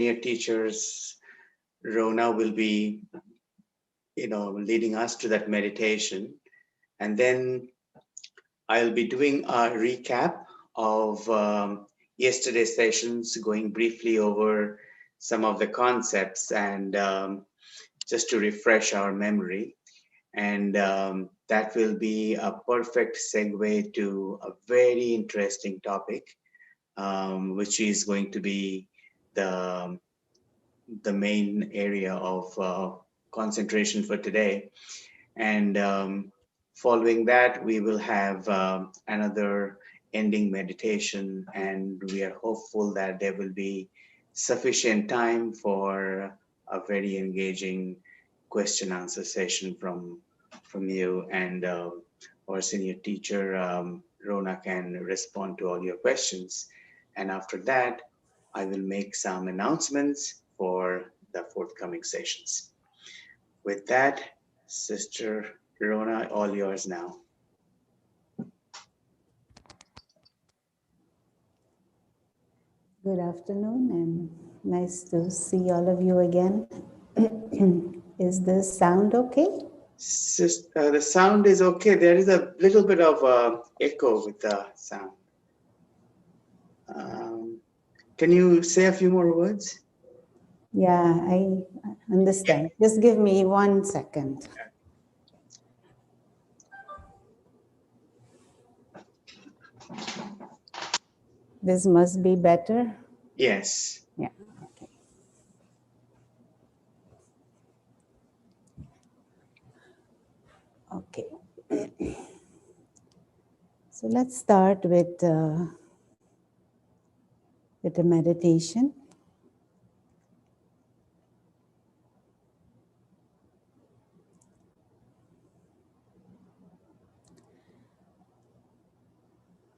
teachers, Rona will be, leading us to that meditation. And then I'll be doing a recap of yesterday's sessions, going briefly over some of the concepts and just to refresh our memory. And that will be a perfect segue to a very interesting topic, which is going to be the, the main area of concentration for today. And following that, we will have another ending meditation, and we are hopeful that there will be sufficient time for a very engaging question answer session from you, and our senior teacher Rona can respond to all your questions. And after that, I will make some announcements for the forthcoming sessions. With that, Sister Rona, all yours now. Good afternoon, and nice to see all of you again. Is the sound okay? The sound is okay. There is a little bit of echo with the sound. Can you say a few more words? Yeah, I understand. Just give me 1 second. This must be better. Yes. Yeah. Okay. So let's start with the meditation.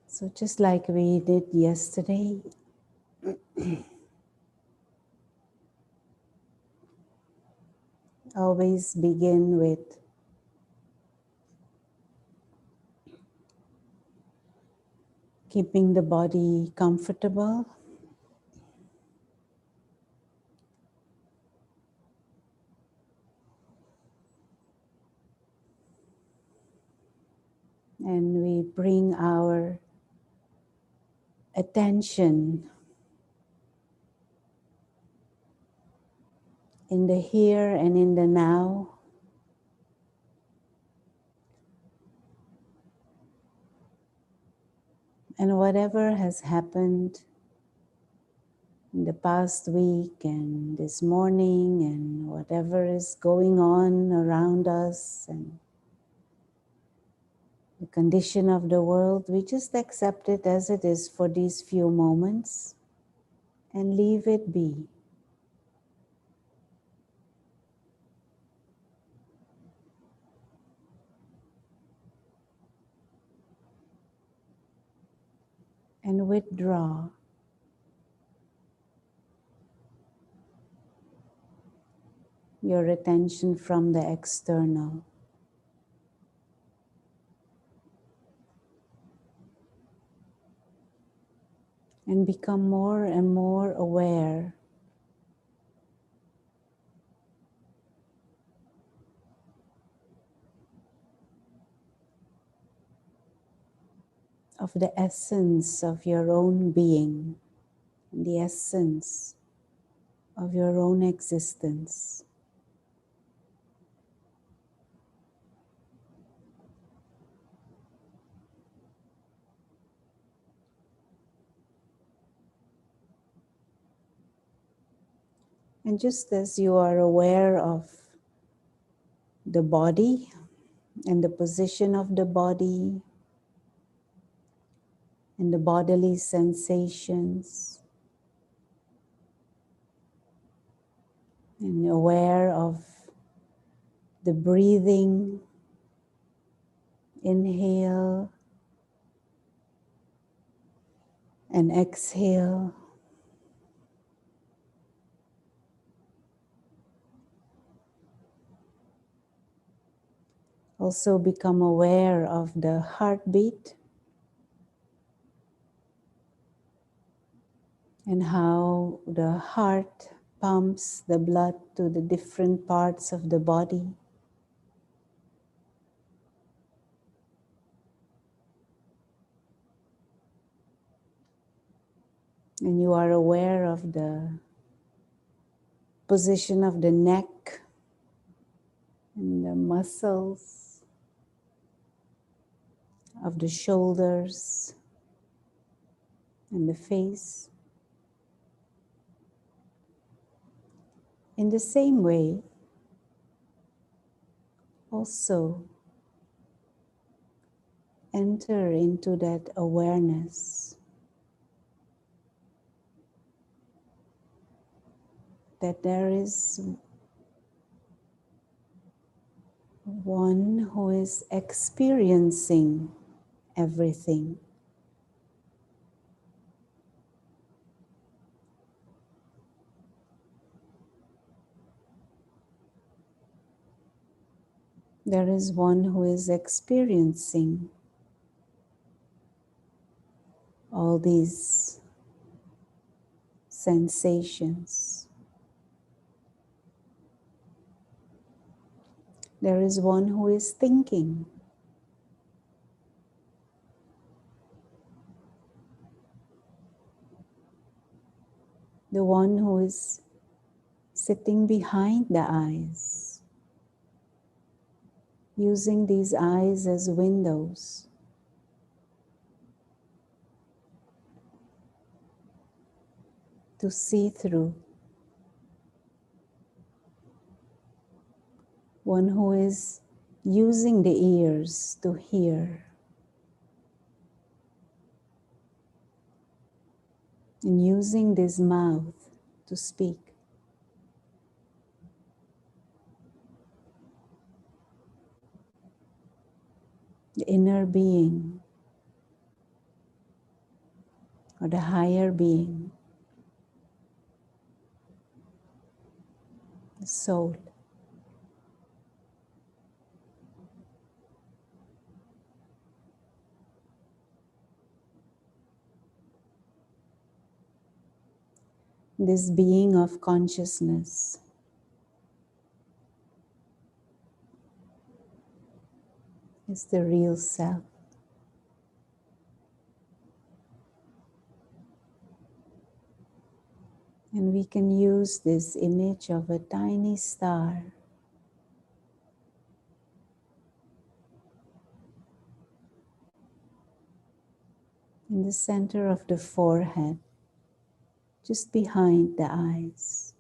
So just like we did yesterday, always begin with keeping the body comfortable. And we bring our attention in the here and in the now. And whatever has happened in the past week and this morning and whatever is going on around us and the condition of the world, we just accept it as it is for these few moments and leave it be. And withdraw. Your attention from the external. And become more and more aware of the essence of your own being, the essence of your own existence. And just as you are aware of the body and the position of the body and the bodily sensations, and aware of the breathing, inhale and exhale. Also become aware of the heartbeat and how the heart pumps the blood to the different parts of the body. And you are aware of the position of the neck and the muscles of the shoulders and the face. In the same way, also enter into that awareness that there is one who is experiencing everything. There is one who is experiencing all these sensations. There is one who is thinking. The one who is sitting behind the eyes, using these eyes as windows to see through. One who is using the ears to hear and using this mouth to speak. The inner being or the higher being, the soul. This being of consciousness is the real self. And we can use this image of a tiny star in the center of the forehead, just behind the eyes.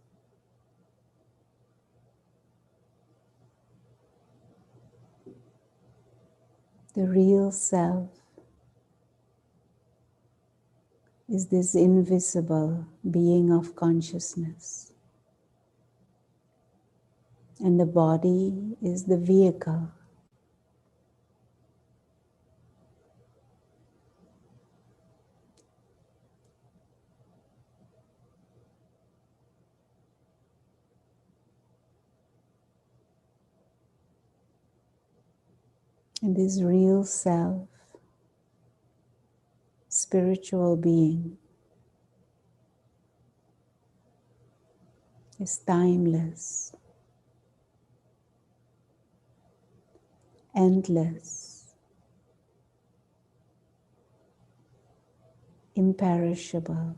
The real self is this invisible being of consciousness. And the body is the vehicle. And this real self, spiritual being, is timeless, endless, imperishable,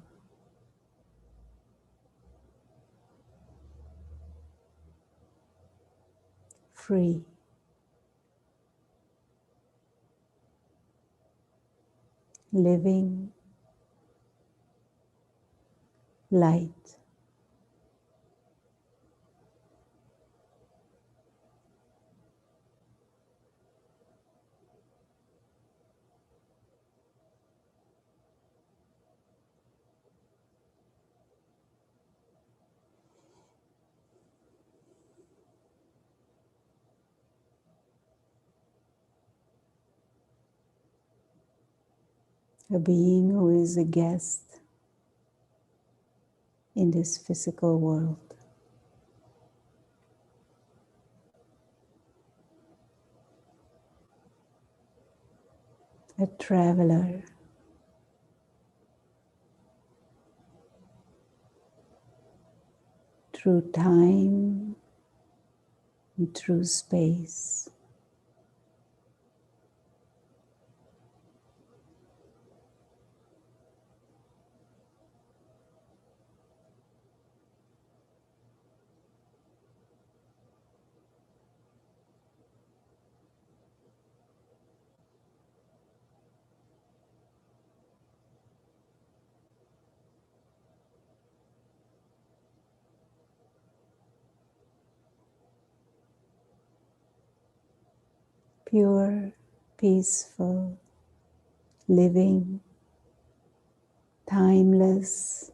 free, living, light. A being who is a guest in this physical world. A traveler through time and through space. Pure, peaceful, living, timeless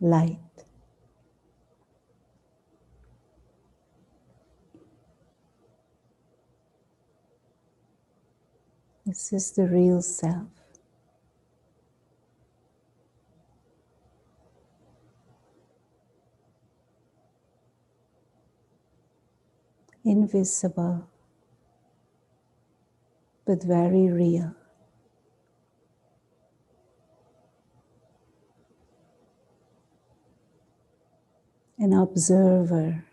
light. This is the real self. Invisible, but very real. An observer,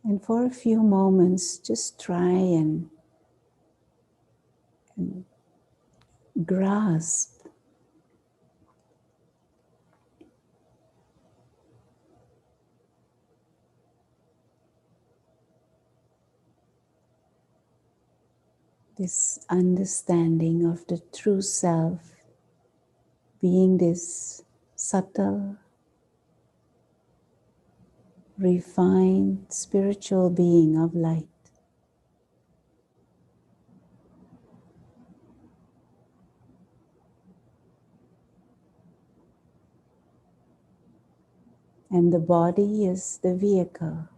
and for a few moments just try and grasp this understanding of the true self being this subtle, refined spiritual being of light. And the body is the vehicle.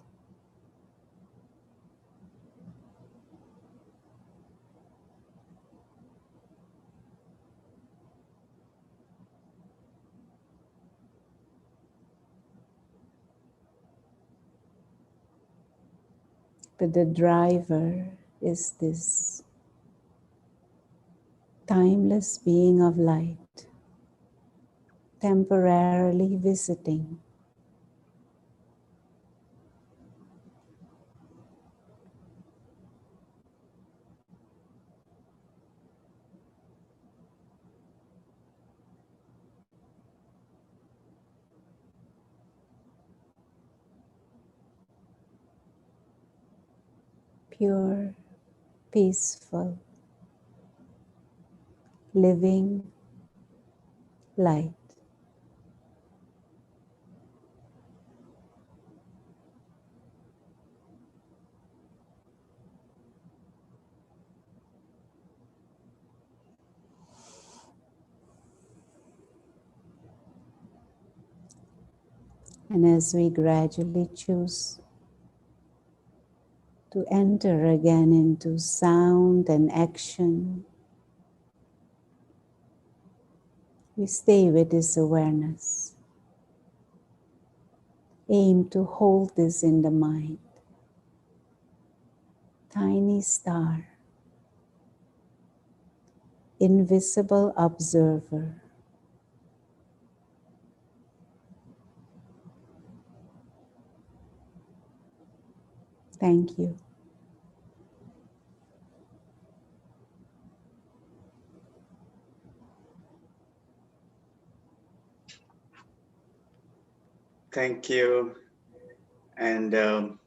But the driver is this timeless being of light, temporarily visiting. Pure, peaceful, living light. And as we gradually choose to enter again into sound and action, we stay with this awareness. Aim to hold this in the mind. Tiny star, invisible observer. Thank you. Thank you. And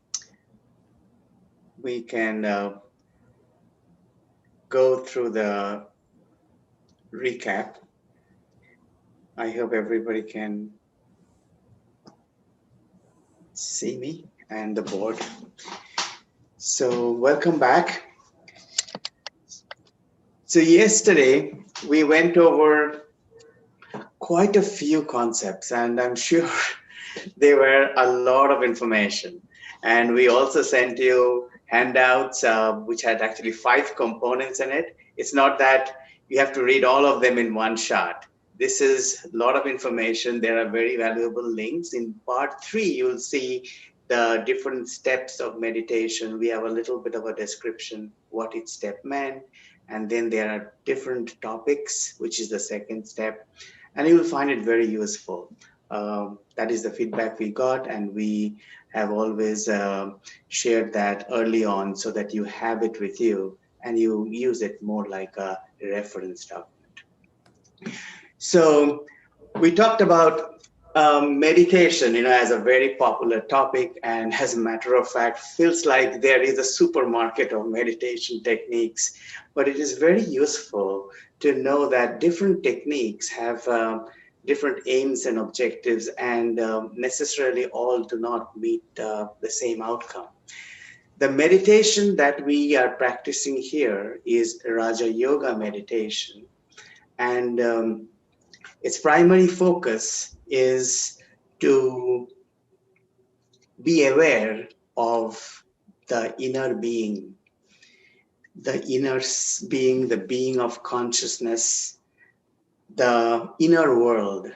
we can go through the recap. I hope everybody can see me and the board. So welcome back. So yesterday we went over quite a few concepts, and I'm sure they were a lot of information. And we also sent you handouts which had actually 5 components in it. It's not that you have to read all of them in one shot. This is a lot of information. There are very valuable links. In part 3, you'll see the different steps of meditation. We have a little bit of a description what each step meant, and then there are different topics, which is the second step, and you will find it very useful. That is the feedback we got, and we have always shared that early on so that you have it with you and you use it more like a reference document. So we talked about meditation, as a very popular topic, and as a matter of fact, feels like there is a supermarket of meditation techniques. But it is very useful to know that different techniques have different aims and objectives, and necessarily all do not meet the same outcome. The meditation that we are practicing here is Raja Yoga meditation, and its primary focus is to be aware of the inner being, the being of consciousness, the inner world.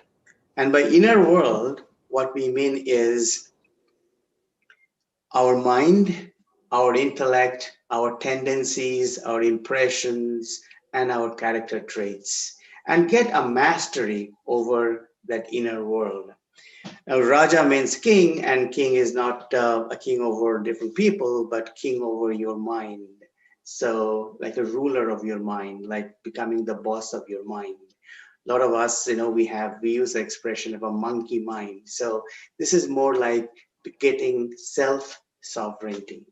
And by inner world, what we mean is our mind, our intellect, our tendencies, our impressions, and our character traits, and get a mastery over that inner world. Now, Raja means king, and king is not a king over different people, but king over your mind. So, like a ruler of your mind, like becoming the boss of your mind. A lot of us, we use the expression of a monkey mind. So, this is more like getting self-sovereignty.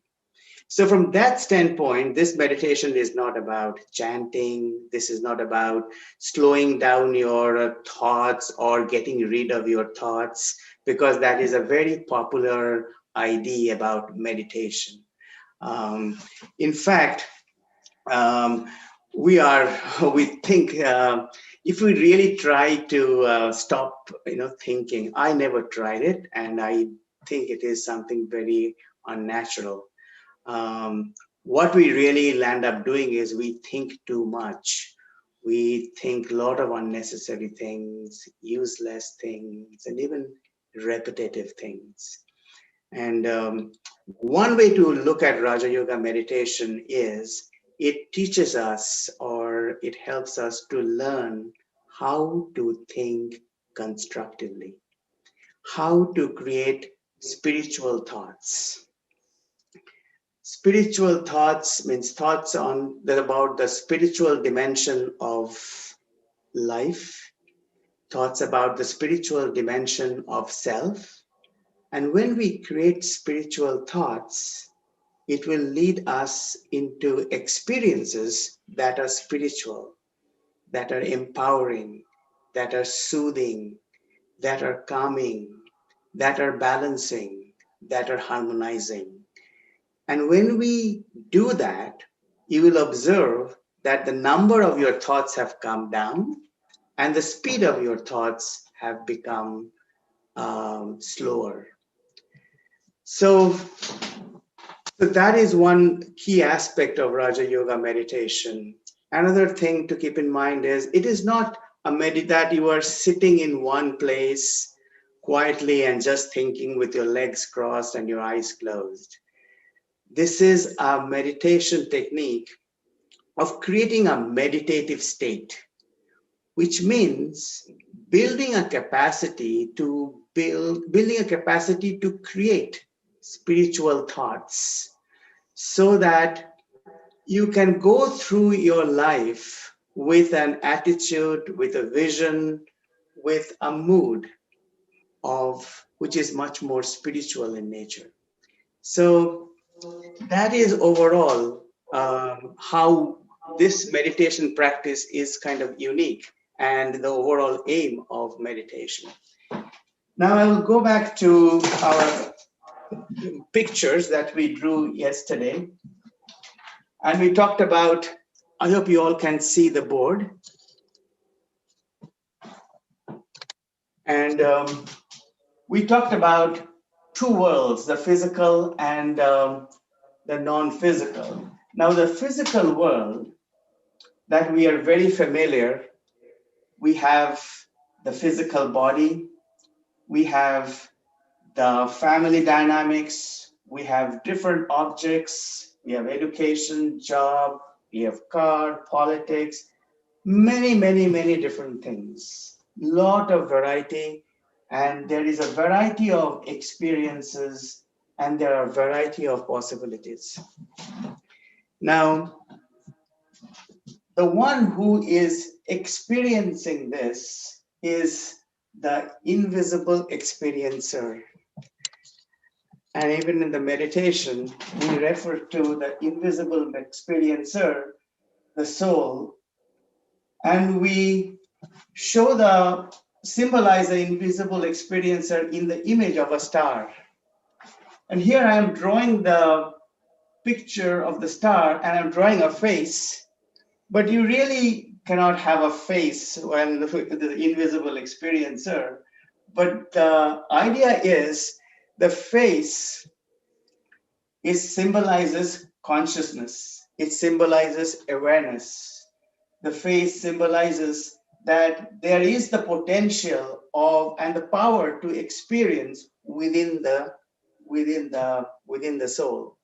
So from that standpoint, this meditation is not about chanting. This is not about slowing down your thoughts or getting rid of your thoughts, because that is a very popular idea about meditation. In fact, um, we think if we really try to stop, thinking. I never tried it, and I think it is something very unnatural. What we really land up doing is we think too much. We think a lot of unnecessary things, useless things, and even repetitive things. And one way to look at Raja Yoga meditation is it teaches us, or it helps us to learn how to think constructively, how to create spiritual thoughts. Spiritual thoughts means thoughts about the spiritual dimension of life, thoughts about the spiritual dimension of self. And when we create spiritual thoughts, it will lead us into experiences that are spiritual, that are empowering, that are soothing, that are calming, that are balancing, that are harmonizing. And when we do that, you will observe that the number of your thoughts have come down and the speed of your thoughts have become slower. So that is one key aspect of Raja Yoga meditation. Another thing to keep in mind is it is not that you are sitting in one place quietly and just thinking with your legs crossed and your eyes closed. This is a meditation technique of creating a meditative state, which means building a capacity to create spiritual thoughts, so that you can go through your life with an attitude, with a vision, with a mood of which is much more spiritual in nature. So that is overall how this meditation practice is kind of unique and the overall aim of meditation. Now I will go back to our pictures that we drew yesterday. And we talked about, I hope you all can see the board. And we talked about two worlds, the physical and the non-physical. Now the physical world that we are very familiar, we have the physical body, we have the family dynamics, we have different objects, we have education, job, we have car, politics, many different things. Lot of variety, and there is a variety of experiences, and there are a variety of possibilities. Now, the one who is experiencing this is the invisible experiencer. And even in the meditation, we refer to the invisible experiencer, the soul, and we symbolize the invisible experiencer in the image of a star. And here I am drawing the picture of the star, and I'm drawing a face, but you really cannot have a face when the invisible experiencer. But the idea is the face, it symbolizes consciousness. It symbolizes awareness. The face symbolizes that there is the potential of and the power to experience within the soul.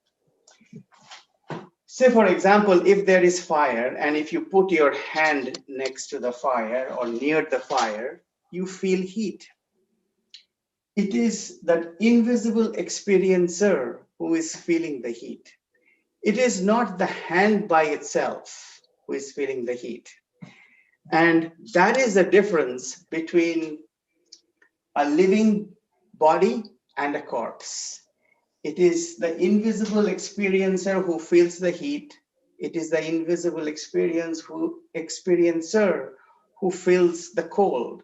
Say, for example, if there is fire, and if you put your hand next to the fire or near the fire, you feel heat. It is that invisible experiencer who is feeling the heat. It is not the hand by itself who is feeling the heat. And that is the difference between a living body and a corpse. It is the invisible experiencer who feels the heat. It is the invisible experiencer who feels the cold,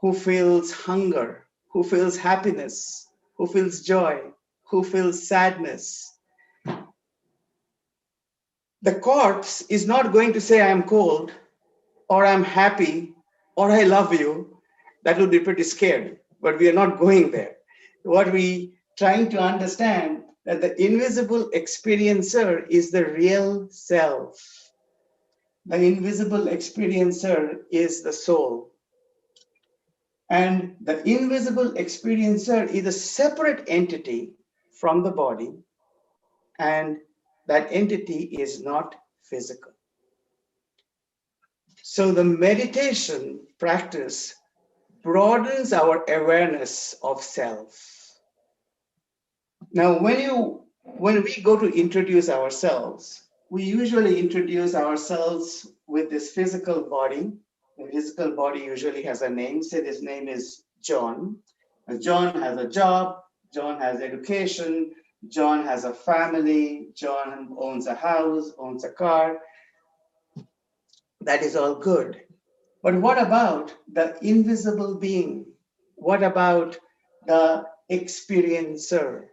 who feels hunger, who feels happiness, who feels joy, who feels sadness. The corpse is not going to say, I am cold, or I'm happy, or I love you. That would be pretty scary, but we are not going there. What we trying to understand that the invisible experiencer is the real self. The invisible experiencer is the soul. And the invisible experiencer is a separate entity from the body, and that entity is not physical. So the meditation practice broadens our awareness of self. Now, when we go to introduce ourselves, we usually introduce ourselves with this physical body. The physical body usually has a name. Say this name is John. John has a job. John has education. John has a family. John owns a house, owns a car. That is all good. But what about the invisible being? What about the experiencer?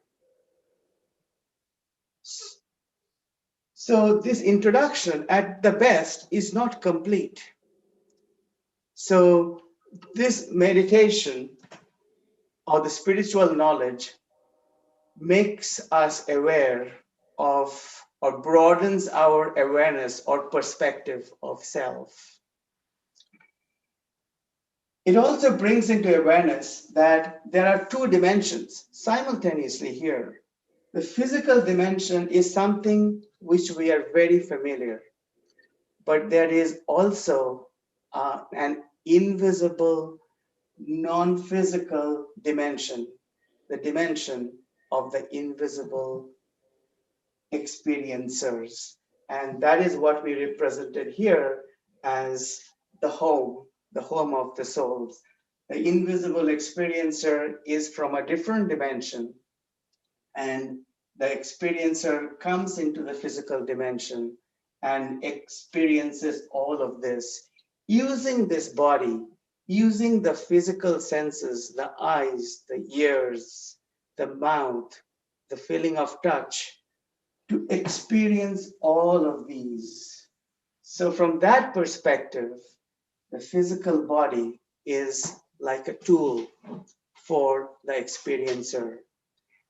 So this introduction at the best is not complete. So this meditation or the spiritual knowledge makes us aware of or broadens our awareness or perspective of self. It also brings into awareness that there are two dimensions simultaneously here. The physical dimension is something which we are very familiar, but there is also an invisible, non-physical dimension, the dimension of the invisible experiencers. And that is what we represented here as the home of the souls. The invisible experiencer is from a different dimension, and the experiencer comes into the physical dimension and experiences all of this using this body, using the physical senses, the eyes, the ears, the mouth, the feeling of touch, to experience all of these. So from that perspective, the physical body is like a tool for the experiencer.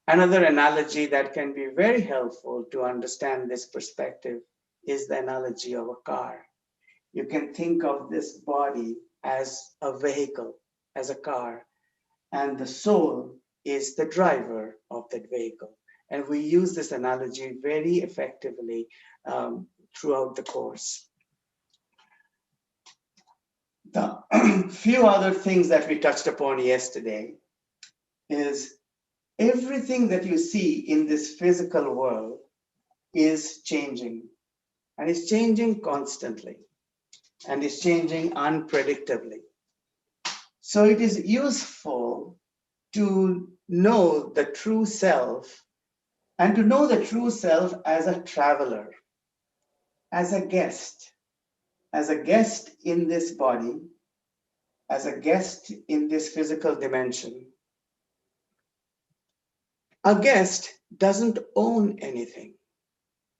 Another analogy that can be very helpful to understand this perspective is the analogy of a car. You can think of this body as a vehicle, as a car, and the soul is the driver of that vehicle. And we use this analogy very effectively throughout the course. The few other things that we touched upon yesterday is everything that you see in this physical world is changing, and it's changing constantly, and it's changing unpredictably. So it is useful to know the true self, and to know the true self as a traveler, as a guest in this body, as a guest in this physical dimension. A guest doesn't own anything.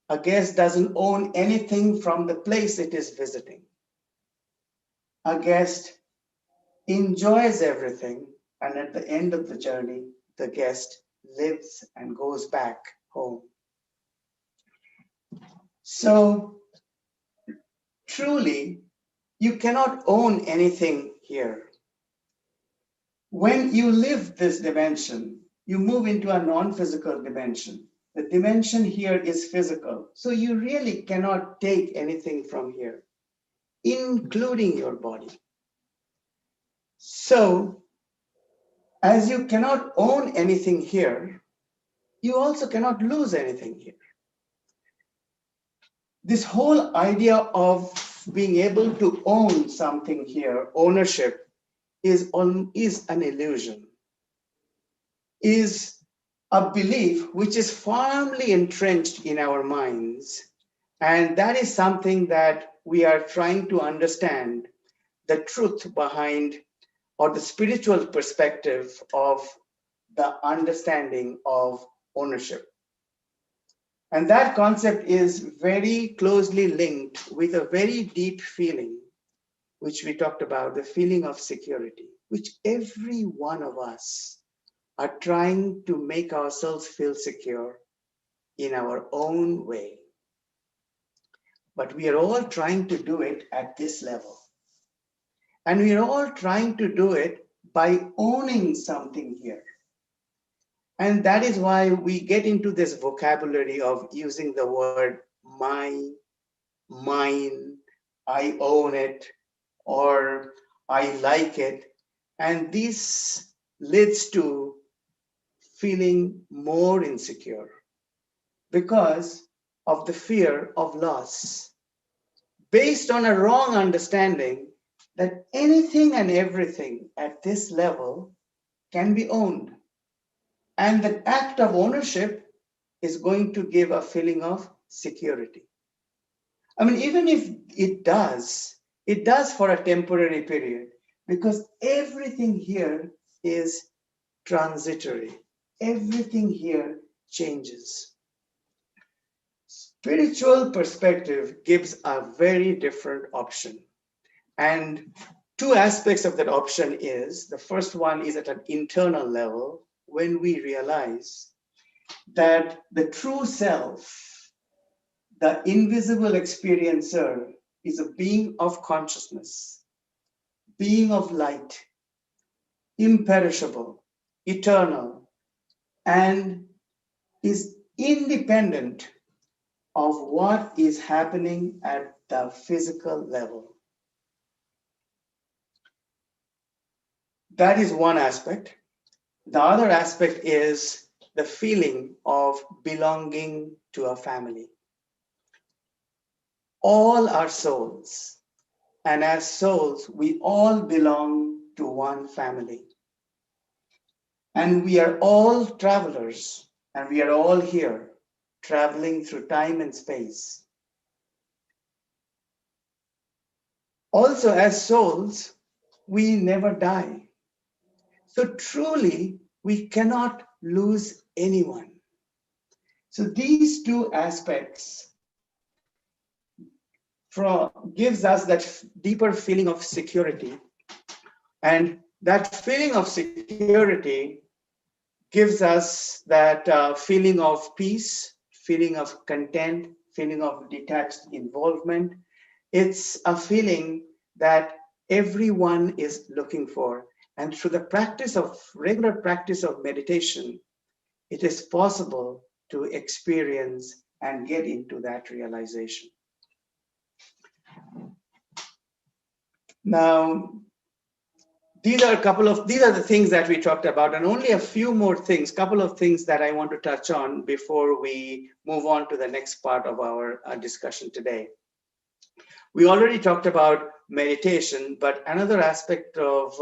A guest doesn't own anything from the place it is visiting. A guest enjoys everything, and at the end of the journey, the guest lives and goes back home. So, truly, you cannot own anything here. When you live this dimension, you move into a non-physical dimension. The dimension here is physical, so you really cannot take anything from here, including your body. So, as you cannot own anything here, you also cannot lose anything here. This whole idea of being able to own something here, ownership, is an illusion, is a belief which is firmly entrenched in our minds. And that is something that we are trying to understand the truth behind, or the spiritual perspective of the understanding of ownership. And that concept is very closely linked with a very deep feeling, which we talked about, the feeling of security, which every one of us are trying to make ourselves feel secure in our own way. But we are all trying to do it at this level. And we are all trying to do it by owning something here. And that is why we get into this vocabulary of using the word my, mine, I own it, or I like it. And this leads to feeling more insecure because of the fear of loss, based on a wrong understanding that anything and everything at this level can be owned. And the act of ownership is going to give a feeling of security. I mean, even if it does for a temporary period, because everything here is transitory. Everything here changes. Spiritual perspective gives a very different option. And two aspects of that option is, the first one is at an internal level, when we realize that the true self, the invisible experiencer, is a being of consciousness, being of light, imperishable, eternal, and is independent of what is happening at the physical level. That is one aspect. The other aspect is the feeling of belonging to a family. All are souls, and as souls, we all belong to one family. And we are all travelers, and we are all here, traveling through time and space. Also, as souls, we never die. So truly, we cannot lose anyone. So these two aspects gives us that deeper feeling of security. And that feeling of security gives us that feeling of peace, feeling of content, feeling of detached involvement. It's a feeling that everyone is looking for. And through the regular practice of meditation, it is possible to experience and get into that realization. Now, these are the things that we talked about, and only a few more things, couple of things that I want to touch on before we move on to the next part of our discussion today. We already talked about meditation, but another aspect of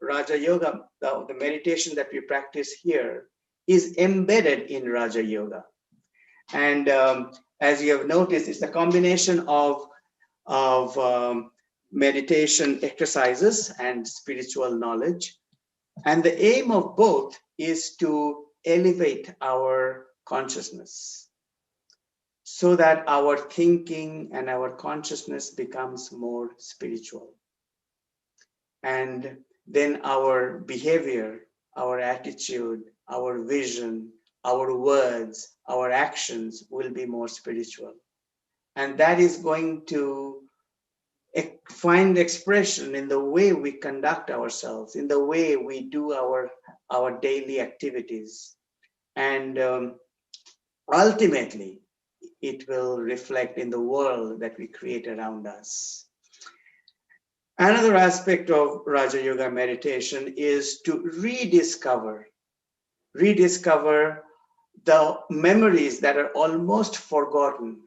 Raja Yoga, the meditation that we practice here, is embedded in Raja Yoga. And as you have noticed, it's a combination of meditation exercises and spiritual knowledge. And the aim of both is to elevate our consciousness so that our thinking and our consciousness becomes more spiritual. And then our behavior, our attitude, our vision, our words, our actions will be more spiritual. And that is going to find expression in the way we conduct ourselves, in the way we do our daily activities. And ultimately, it will reflect in the world that we create around us. Another aspect of Raja Yoga meditation is to rediscover the memories that are almost forgotten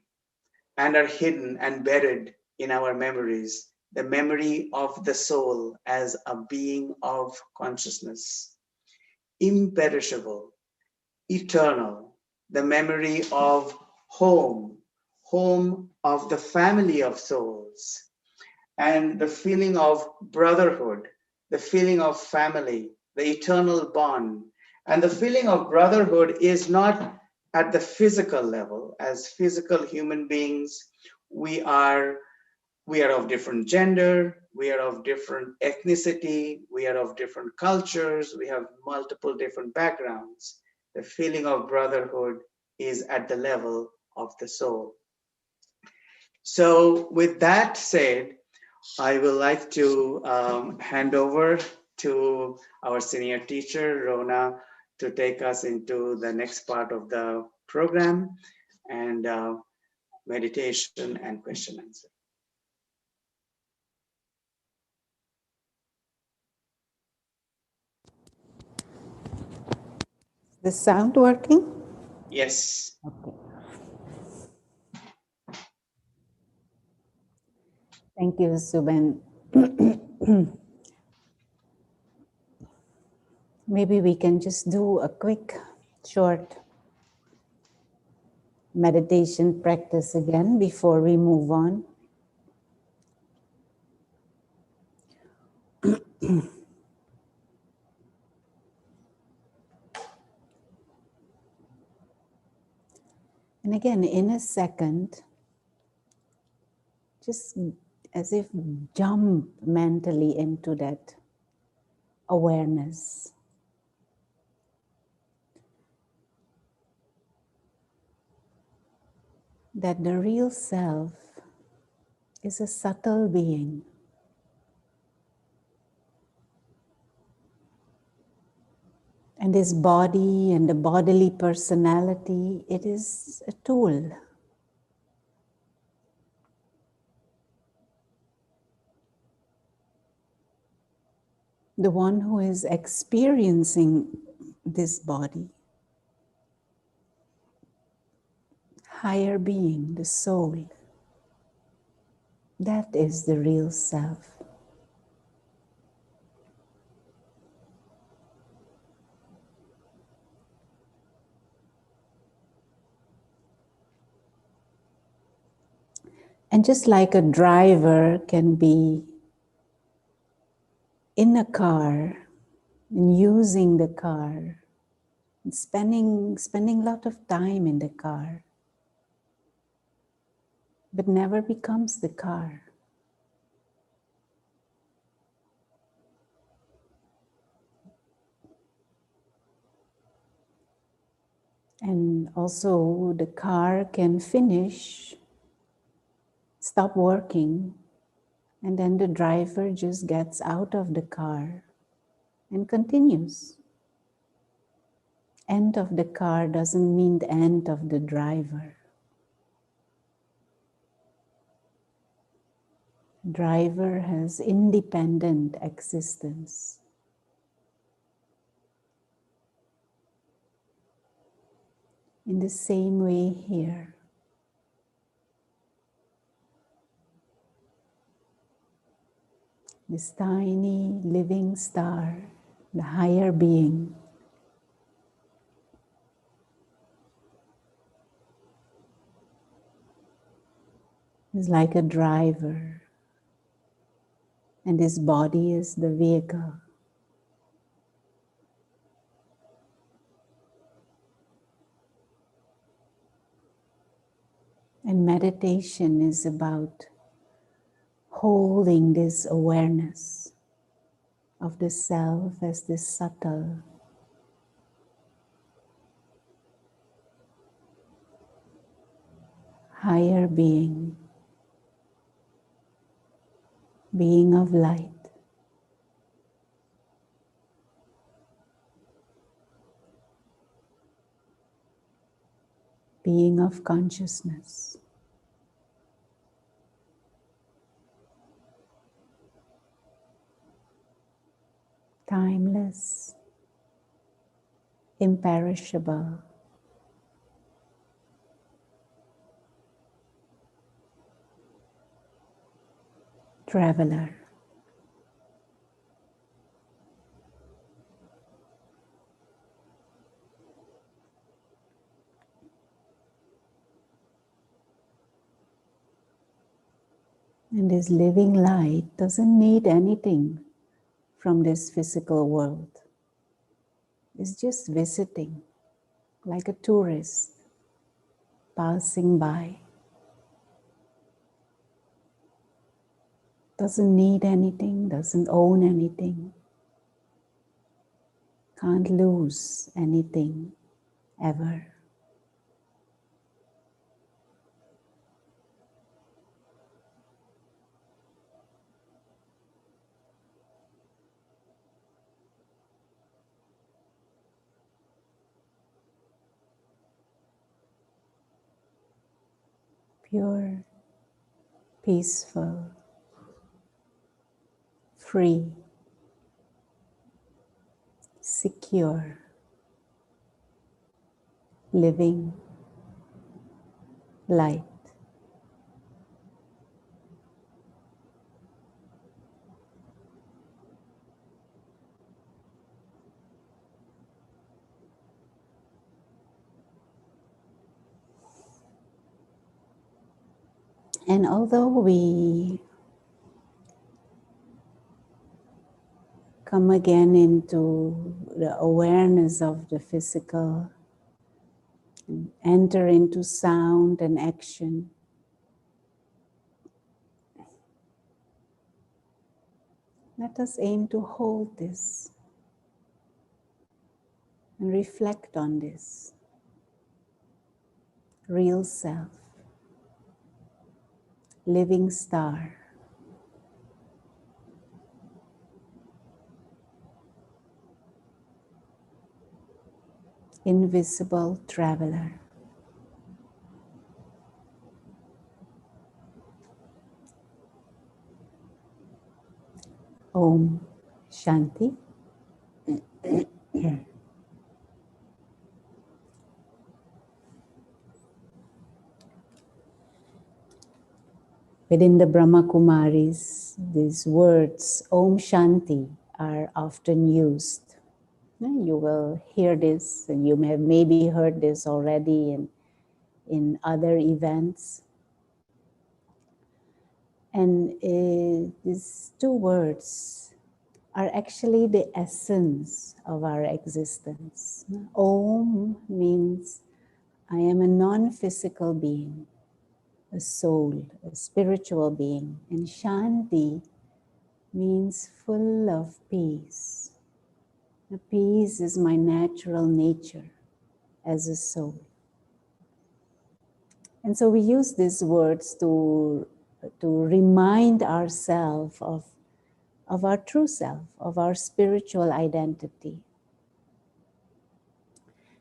and are hidden and buried in our memories. The memory of the soul as a being of consciousness, imperishable, eternal, the memory of home of the family of souls, and the feeling of brotherhood, the feeling of family, the eternal bond. And the feeling of brotherhood is not at the physical level. As physical human beings, we are of different gender, we are of different ethnicity, we are of different cultures, we have multiple different backgrounds. The feeling of brotherhood is at the level of the soul. So with that said, I would like to hand over to our senior teacher, Rona, to take us into the next part of the program and meditation and question answer. The sound working? Yes. Okay. Thank you, Suben. Maybe we can just do a quick, short meditation practice again before we move on. And again, in a second, just as if jump mentally into that awareness. That the real self is a subtle being. And this body and the bodily personality, it is a tool. The one who is experiencing this body, higher being, the soul, that is the real self. And just like a driver can be in a car and using the car, and spending a lot of time in the car, but never becomes the car. And also the car can finish, stop working, and then the driver just gets out of the car and continues. End of the car doesn't mean the end of the driver. Driver has independent existence. In the same way here, this tiny living star, the higher being, is like a driver, and his body is the vehicle. And meditation is about holding this awareness of the self as this subtle, higher being, being of light, being of consciousness. Timeless, imperishable, traveler. And this living light doesn't need anything from this physical world. It's just visiting, like a tourist passing by. Doesn't need anything, doesn't own anything, can't lose anything ever. Pure, peaceful, free, secure, living light. And although we come again into the awareness of the physical, and enter into sound and action, let us aim to hold this and reflect on this real self, living star, invisible traveler. Om Shanti. Within the Brahma Kumaris, these words, Om Shanti, are often used. You will hear this, and you have maybe heard this already in other events. And these two words are actually the essence of our existence. Om means I am a non-physical being, a soul, a spiritual being. And Shanti means full of peace. The peace is my natural nature as a soul. And so we use these words to remind ourselves of of our true self, of our spiritual identity.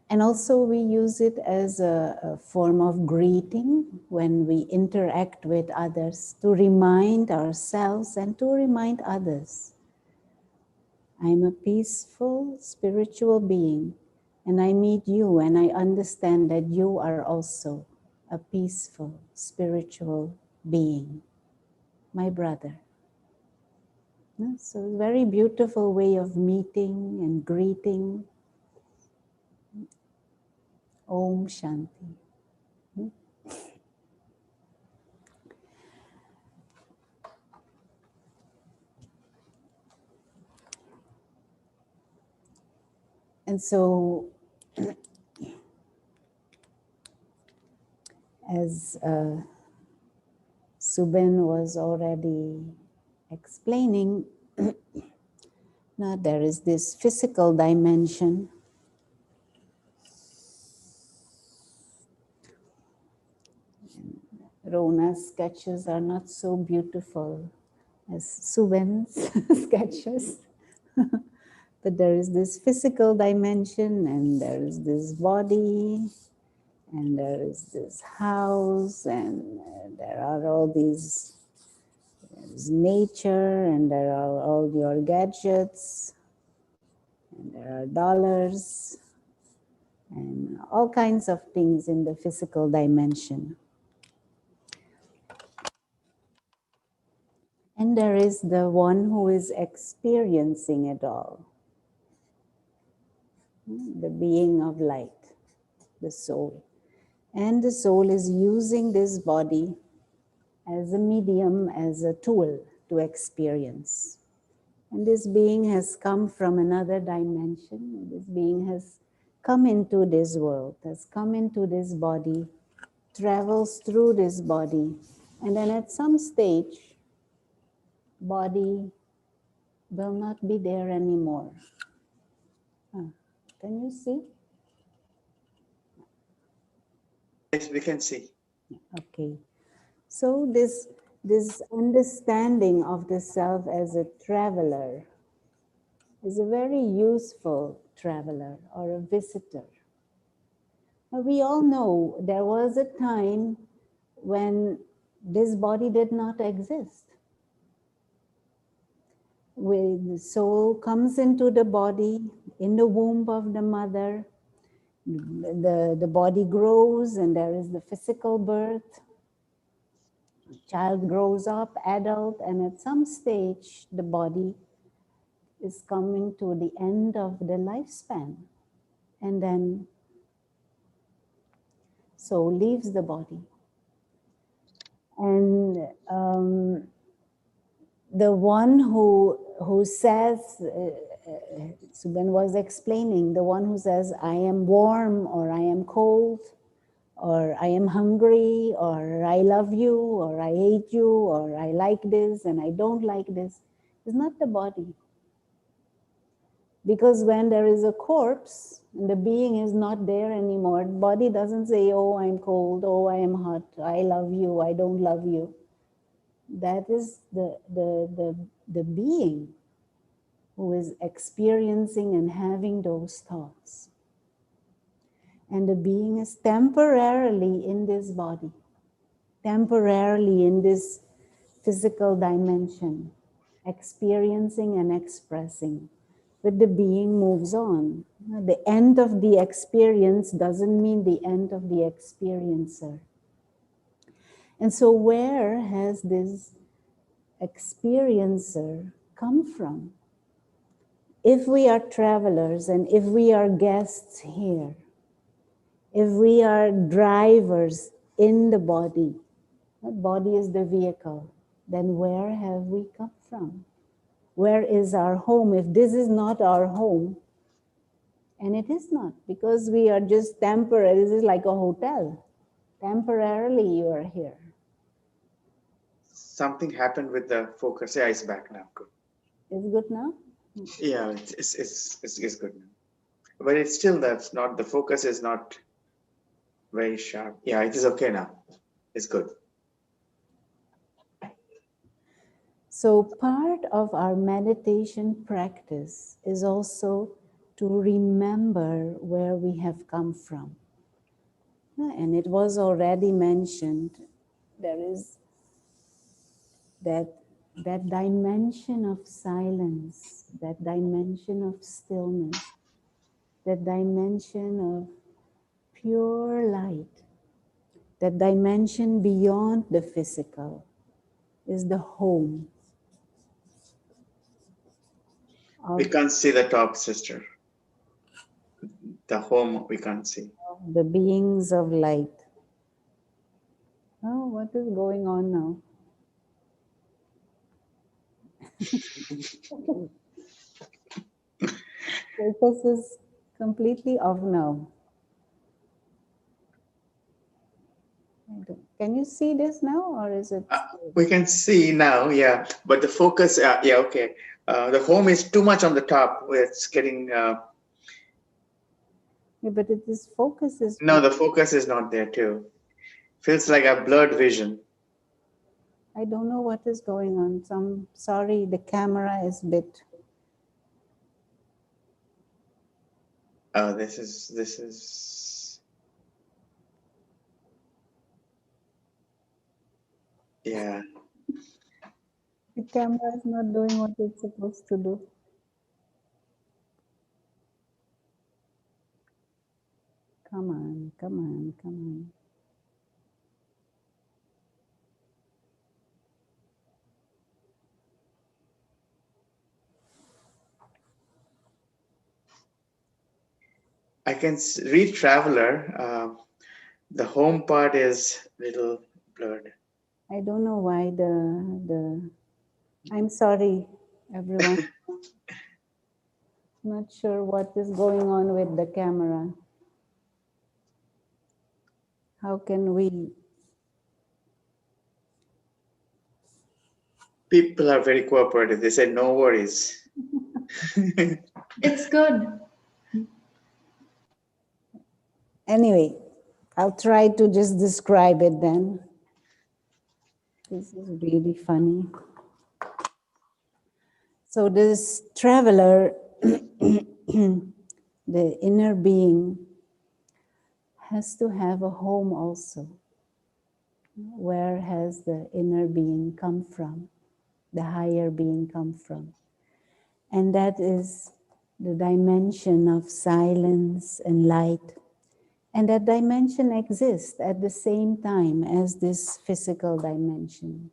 And also we use it as a form of greeting when we interact with others, to remind ourselves and to remind others. I'm a peaceful spiritual being, and I meet you and I understand that you are also a peaceful spiritual being, my brother. So a very beautiful way of meeting and greeting. Om Shanti. And so, as Subin was already explaining, now there is this physical dimension. Rona's sketches are not so beautiful as Subin's sketches. But there is this physical dimension, and there is this body, and there is this house, and there are all these, there's nature, and there are all your gadgets, and there are dollars, and all kinds of things in the physical dimension. And there is the one who is experiencing it all, the being of light, the soul. And the soul is using this body as a medium, as a tool to experience. And this being has come from another dimension. This being has come into this world, has come into this body, travels through this body, and then at some stage, body will not be there anymore. Can you see? Yes, we can see. Okay. So this understanding of the self as a traveler is a very useful traveler or a visitor. We all know there was a time when this body did not exist. When the soul comes into the body, in the womb of the mother, the body grows and there is the physical birth. The child grows up, adult, and at some stage, the body is coming to the end of the lifespan. And then soul leaves the body. And the one who says, Subin was explaining, the one who says, I am warm, or I am cold, or I am hungry, or I love you, or I hate you, or I like this and I don't like this, is not the body. Because when there is a corpse and the being is not there anymore, the body doesn't say, oh, I'm cold, oh, I am hot, I love you, I don't love you. That is the being who is experiencing and having those thoughts. And the being is temporarily in this body, temporarily in this physical dimension, experiencing and expressing. But the being moves on. The end of the experience doesn't mean the end of the experiencer. And so where has this experiencer come from? If we are travelers and if we are guests here, if we are drivers in the body is the vehicle, then where have we come from? Where is our home? If this is not our home, and it is not, because we are just temporary, this is like a hotel. Temporarily you are here. Something happened with the focus. Yeah, it's back now. Good. Is it good now? Yeah, it's good now. But it's still, that's not, the focus is not very sharp. Yeah, it is okay now. It's good. So part of our meditation practice is also to remember where we have come from. And it was already mentioned, there is that dimension of silence, that dimension of stillness, that dimension of pure light, that dimension beyond the physical is the home. We can't see the top, sister. The home we can't see. The beings of light. Oh, what is going on now? Focus is completely off now. Can you see this now, or is it? We can see now, yeah. But the focus, yeah, okay. The home is too much on the top. It's getting. Yeah, but it is focus is. No, the focus is not there too. Feels like a blurred vision. I don't know what is going on. Sorry, the camera is bit. Oh, this is. Yeah. The camera is not doing what it's supposed to do. Come on, come on, come on. I can read Traveler. The home part is little blurred. I don't know why I'm sorry, everyone. Not sure what is going on with the camera. How can we? People are very cooperative. They say no worries. It's good. Anyway, I'll try to just describe it then. This is really funny. So this traveler, the inner being, has to have a home also. Where has the inner being come from? The higher being come from? And that is the dimension of silence and light. And that dimension exists at the same time as this physical dimension.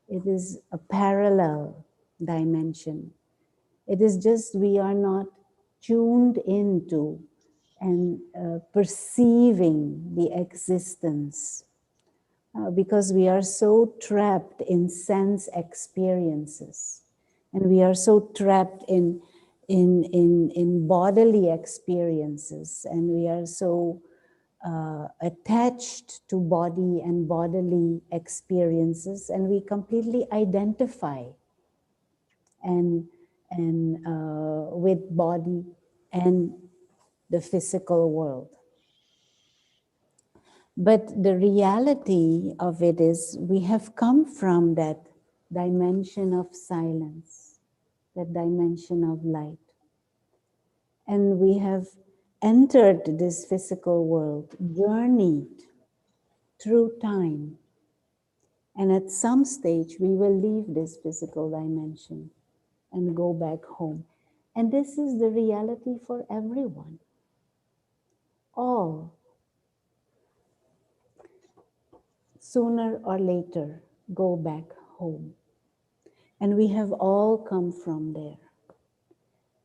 It is a parallel dimension. It is just we are not tuned into and perceiving the existence because we are so trapped in sense experiences, and we are so trapped in bodily experiences, and we are so attached to body and bodily experiences, and we completely identify and with body and the physical world. But the reality of it is we have come from that dimension of silence, that dimension of light. And we have entered this physical world, journeyed through time. And at some stage, we will leave this physical dimension and go back home. And this is the reality for everyone. All, sooner or later, go back home. And we have all come from there.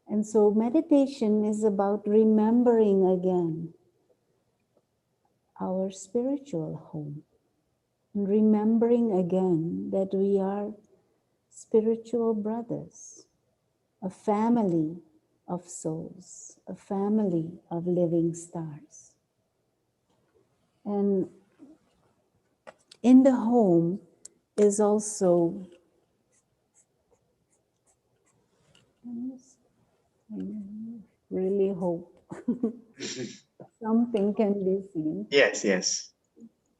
And so meditation is about remembering again our spiritual home. And remembering again that we are spiritual brothers, a family of souls, a family of living stars. And in the home is also, I really hope something can be seen. Yes, yes,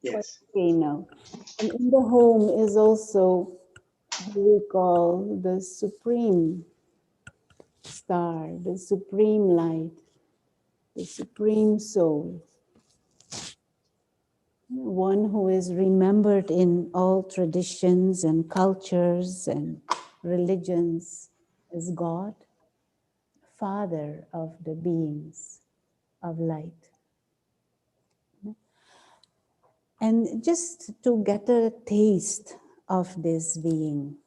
yes. Okay, now. And in the home is also who we call the supreme star, the supreme light, the supreme soul. One who is remembered in all traditions and cultures and religions as God, Father of the beings of light. And just to get a taste of this being,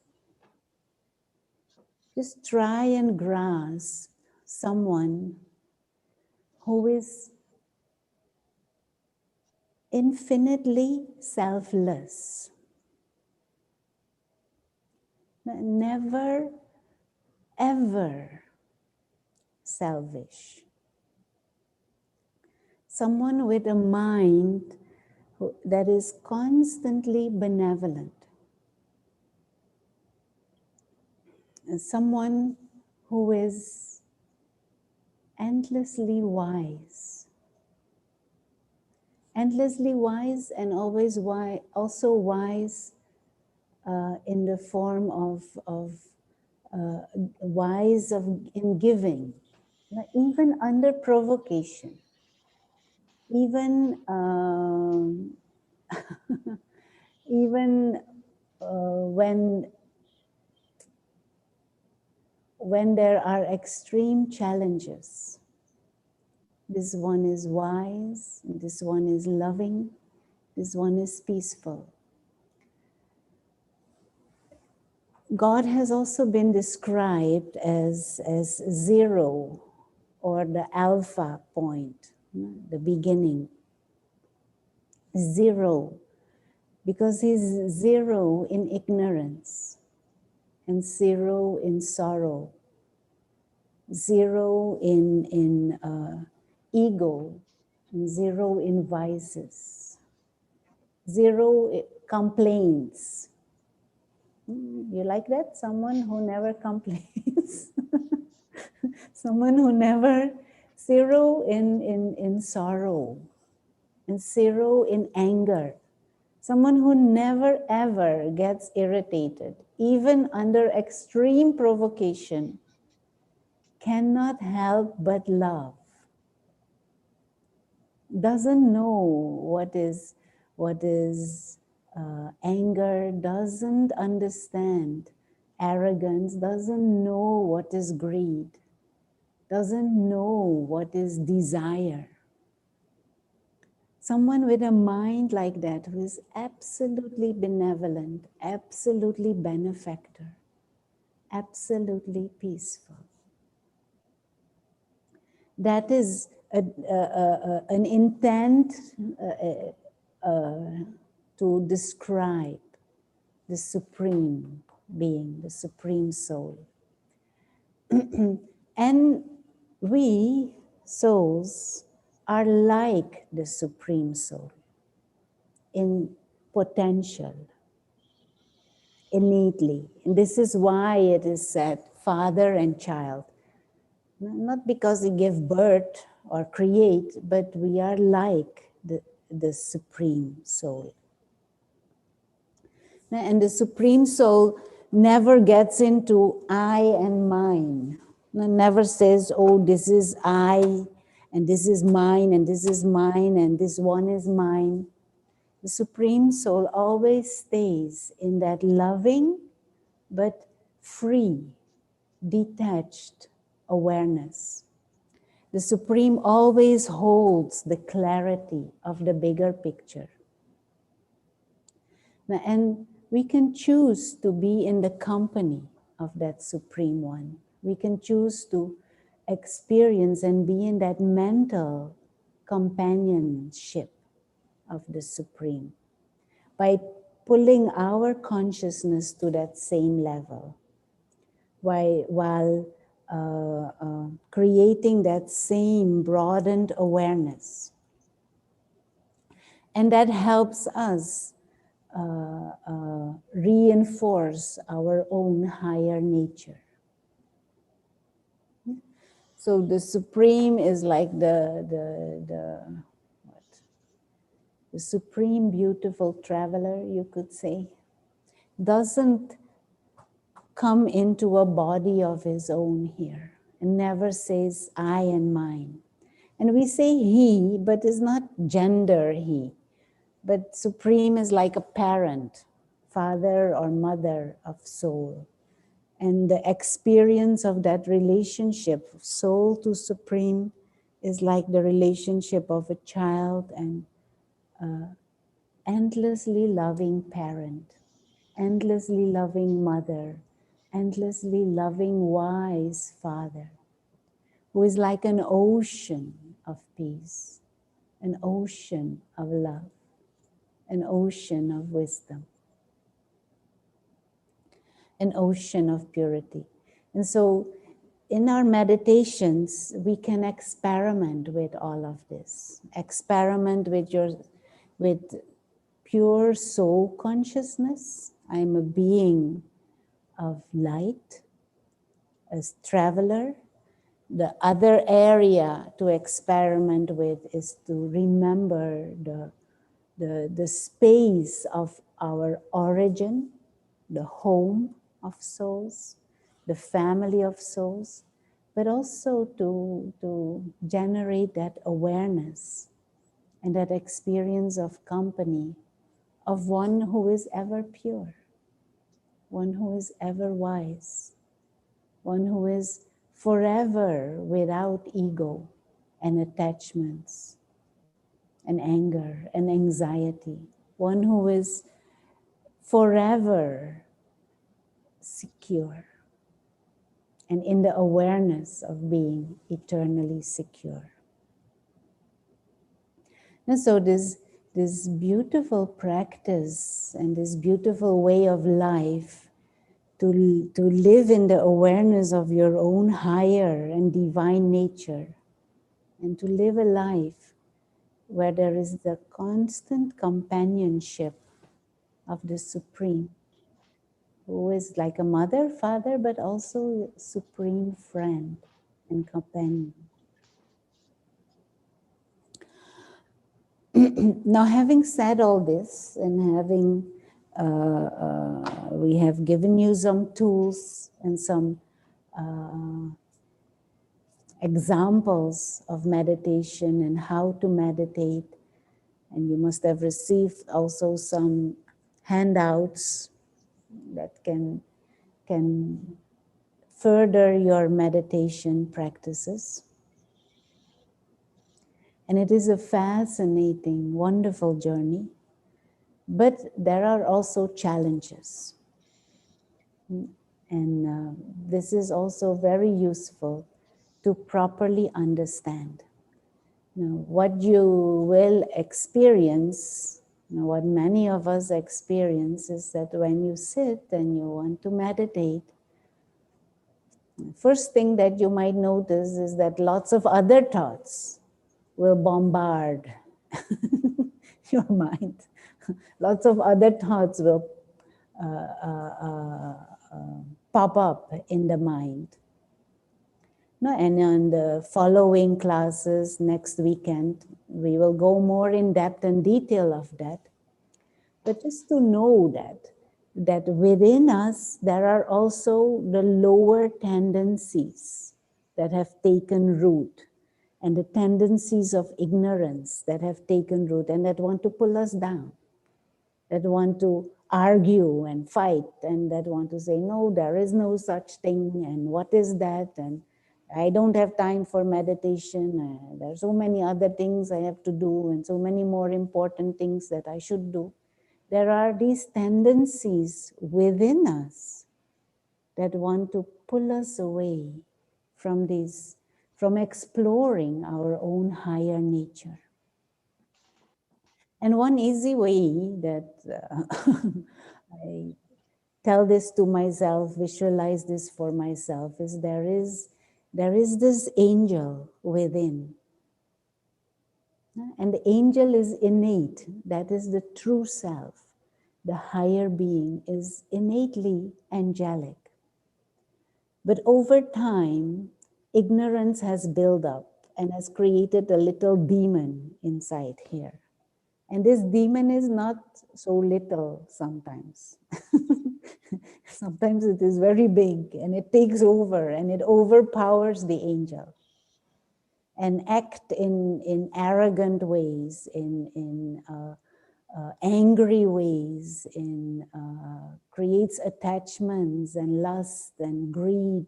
just try and grasp someone who is infinitely selfless, never ever selfish. Someone with a mind that is constantly benevolent. And someone who is endlessly wise. Endlessly wise and always wise, also wise in the form of wise in giving, even under provocation, even even when there are extreme challenges. This one is wise, this one is loving, this one is peaceful. God has also been described as zero, or the alpha point, the beginning. Zero, because he's zero in ignorance and zero in sorrow, zero in ego, and zero in vices, zero complaints. You like that? Someone who never complains. Someone who never, zero in sorrow, and zero in anger. Someone who never ever gets irritated, even under extreme provocation, cannot help but love. Doesn't know what is anger, doesn't understand arrogance, doesn't know what is greed, doesn't know what is desire. Someone with a mind like that who is absolutely benevolent, absolutely benefactor, absolutely peaceful. That is an intent to describe the supreme being, the supreme soul. And we souls are like the supreme soul in potential, innately. And this is why it is said father and child. Not because we give birth or create, but we are like the supreme soul. And the supreme soul never gets into I and mine. Never says, oh, this is I, and this is mine, and this is mine, and this one is mine. The supreme soul always stays in that loving but free, detached awareness. The supreme always holds the clarity of the bigger picture. And we can choose to be in the company of that supreme one. We can choose to experience and be in that mental companionship of the supreme by pulling our consciousness to that same level, while creating that same broadened awareness. And that helps us reinforce our own higher nature. So the supreme is like the supreme beautiful traveler, you could say. Doesn't come into a body of his own here and never says I and mine. And we say he, but it's not gender he. But Supreme is like a parent, father or mother of soul. And the experience of that relationship, soul to Supreme, is like the relationship of a child and endlessly loving parent, endlessly loving mother, endlessly loving wise father, who is like an ocean of peace, an ocean of love, an ocean of wisdom, an ocean of purity. And so in our meditations, we can experiment with all of this. Experiment with pure soul consciousness. I'm a being of light, as traveler. The other area to experiment with is to remember the space of our origin, the home of souls, the family of souls, but also to generate that awareness and that experience of company of one who is ever pure, one who is ever wise, one who is forever without ego and attachments and anger and anxiety, one who is forever secure and in the awareness of being eternally secure. And so this beautiful practice and this beautiful way of life to live in the awareness of your own higher and divine nature, and to live a life where there is the constant companionship of the Supreme, who is like a mother, father, but also a supreme friend and companion. Now, having said all this and having we have given you some tools and some examples of meditation and how to meditate, and you must have received also some handouts that can further your meditation practices. And it is a fascinating, wonderful journey, but there are also challenges. And this is also very useful to properly understand. Now, what you will experience, what many of us experience, is that when you sit and you want to meditate, first thing that you might notice is that lots of other thoughts will bombard your mind. Lots of other thoughts will pop up in the mind. No, and on the following classes next weekend, we will go more in depth and detail of that. But just to know that within us, there are also the lower tendencies that have taken root, and the tendencies of ignorance that have taken root and that want to pull us down, that want to argue and fight, and that want to say, no, there is no such thing, and what is that, and I don't have time for meditation, there are so many other things I have to do, and so many more important things that I should do. There are these tendencies within us that want to pull us away from exploring our own higher nature. And one easy way that I tell this to myself, visualize this for myself, is there is this angel within. And the angel is innate. That is the true self. The higher being is innately angelic. But over time, ignorance has built up and has created a little demon inside here. And this demon is not so little sometimes. Sometimes it is very big and it takes over and it overpowers the angel and act in arrogant ways, in angry ways, creates attachments and lust and greed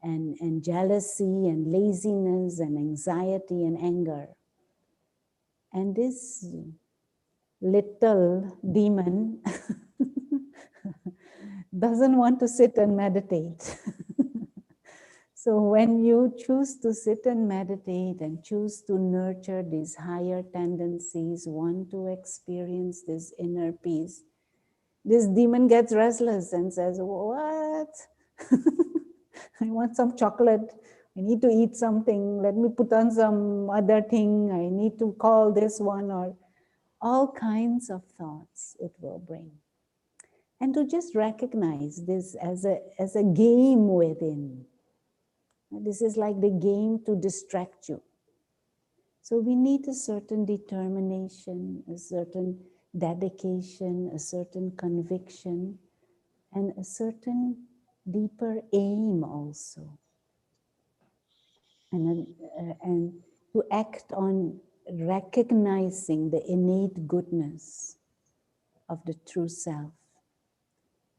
and jealousy and laziness and anxiety and anger. And this little demon doesn't want to sit and meditate. So when you choose to sit and meditate and choose to nurture these higher tendencies, want to experience this inner peace, this demon gets restless and says, what? I want some chocolate. I need to eat something. Let me put on some other thing. I need to call this one, or all kinds of thoughts it will bring. And to just recognize this as a game within. This is like the game to distract you. So we need a certain determination, a certain dedication, a certain conviction, and a certain deeper aim also. And to act on recognizing the innate goodness of the true self,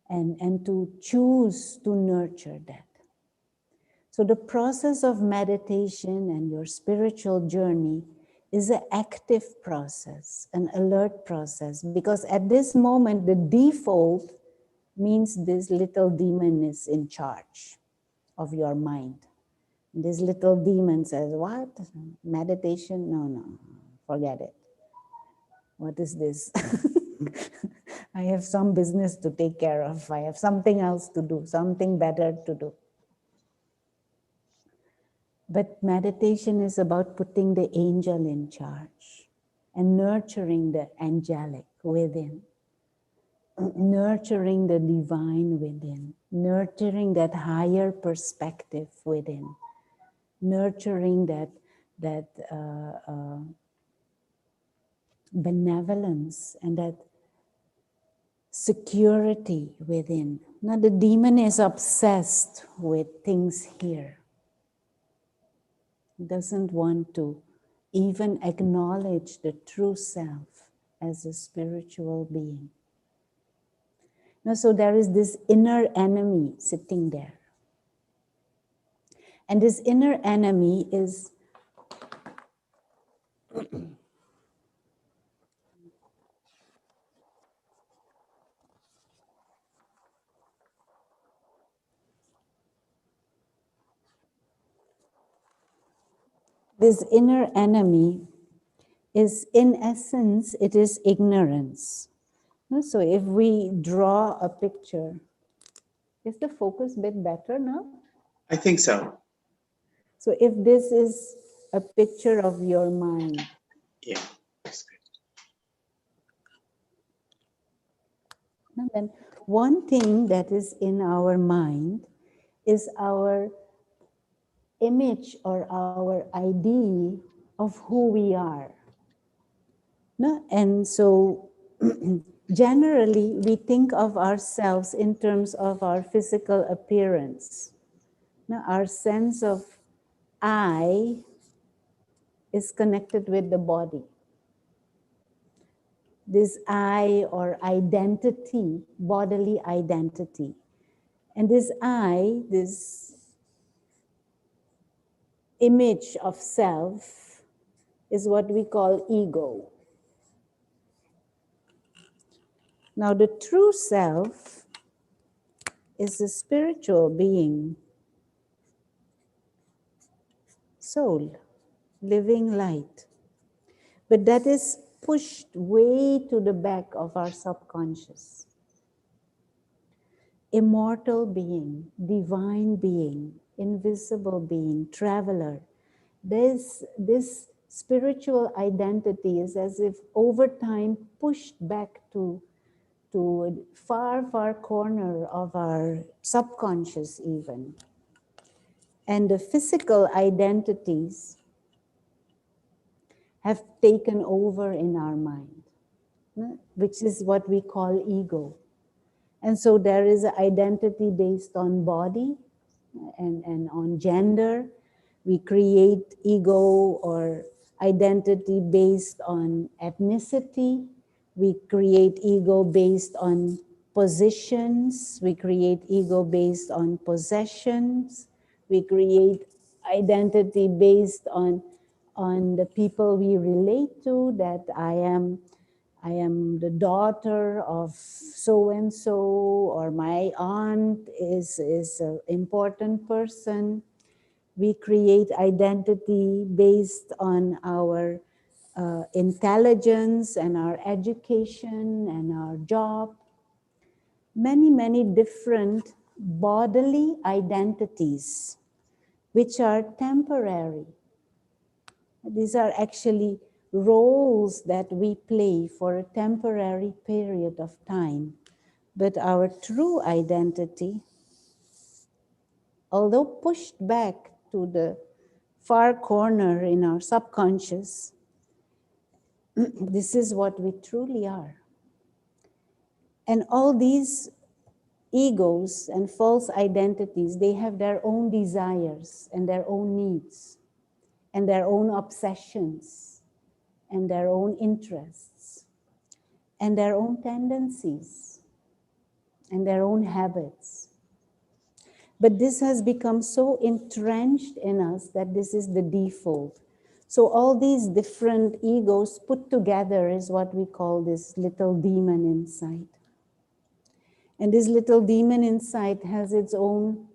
and to choose to nurture that. So the process of meditation and your spiritual journey is an active process, an alert process, because at this moment, the default means this little demon is in charge of your mind. This little demon says, what? Meditation? No, forget it. What is this? I have some business to take care of. I have something else to do, something better to do. But meditation is about putting the angel in charge and nurturing the angelic within, nurturing the divine within, nurturing that higher perspective within, nurturing that benevolence and that security within. Now the demon is obsessed with things here. Doesn't want to even acknowledge the true self as a spiritual being. Now, so there is this inner enemy sitting there. And this inner enemy is this inner enemy is, in essence, it is ignorance. So if we draw a picture, is the focus a bit better now? I think so. So if this is a picture of your mind, Yeah, that's good. then one thing that is in our mind is our image or our idea of who we are. No? And so generally we think of ourselves in terms of our physical appearance. Now, our sense of I is connected with the body. This I or identity, bodily identity. And this I, this image of self, is what we call ego. Now, the true self is a spiritual being, soul, living light. But that is pushed way to the back of our subconscious. Immortal being, divine being, invisible being, traveler. This spiritual identity is as if over time pushed back to a far corner of our subconscious even. And the physical identities have taken over in our mind, which is what we call ego. And so there is an identity based on body and on gender. We create ego or identity based on ethnicity. We create ego based on positions. We create ego based on possessions. We create identity based on the people we relate to, that I am the daughter of so and so, or my aunt is an important person. We create identity based on our intelligence and our education and our job. Many different bodily identities which are temporary. These are actually roles that we play for a temporary period of time. But our true identity, although pushed back to the far corner in our subconscious, this is what we truly are. And all these egos and false identities, they have their own desires and their own needs and their own obsessions and their own interests and their own tendencies and their own habits. But this has become so entrenched in us that this is the default. So all these different egos put together is what we call this little demon inside. And this little demon inside has its own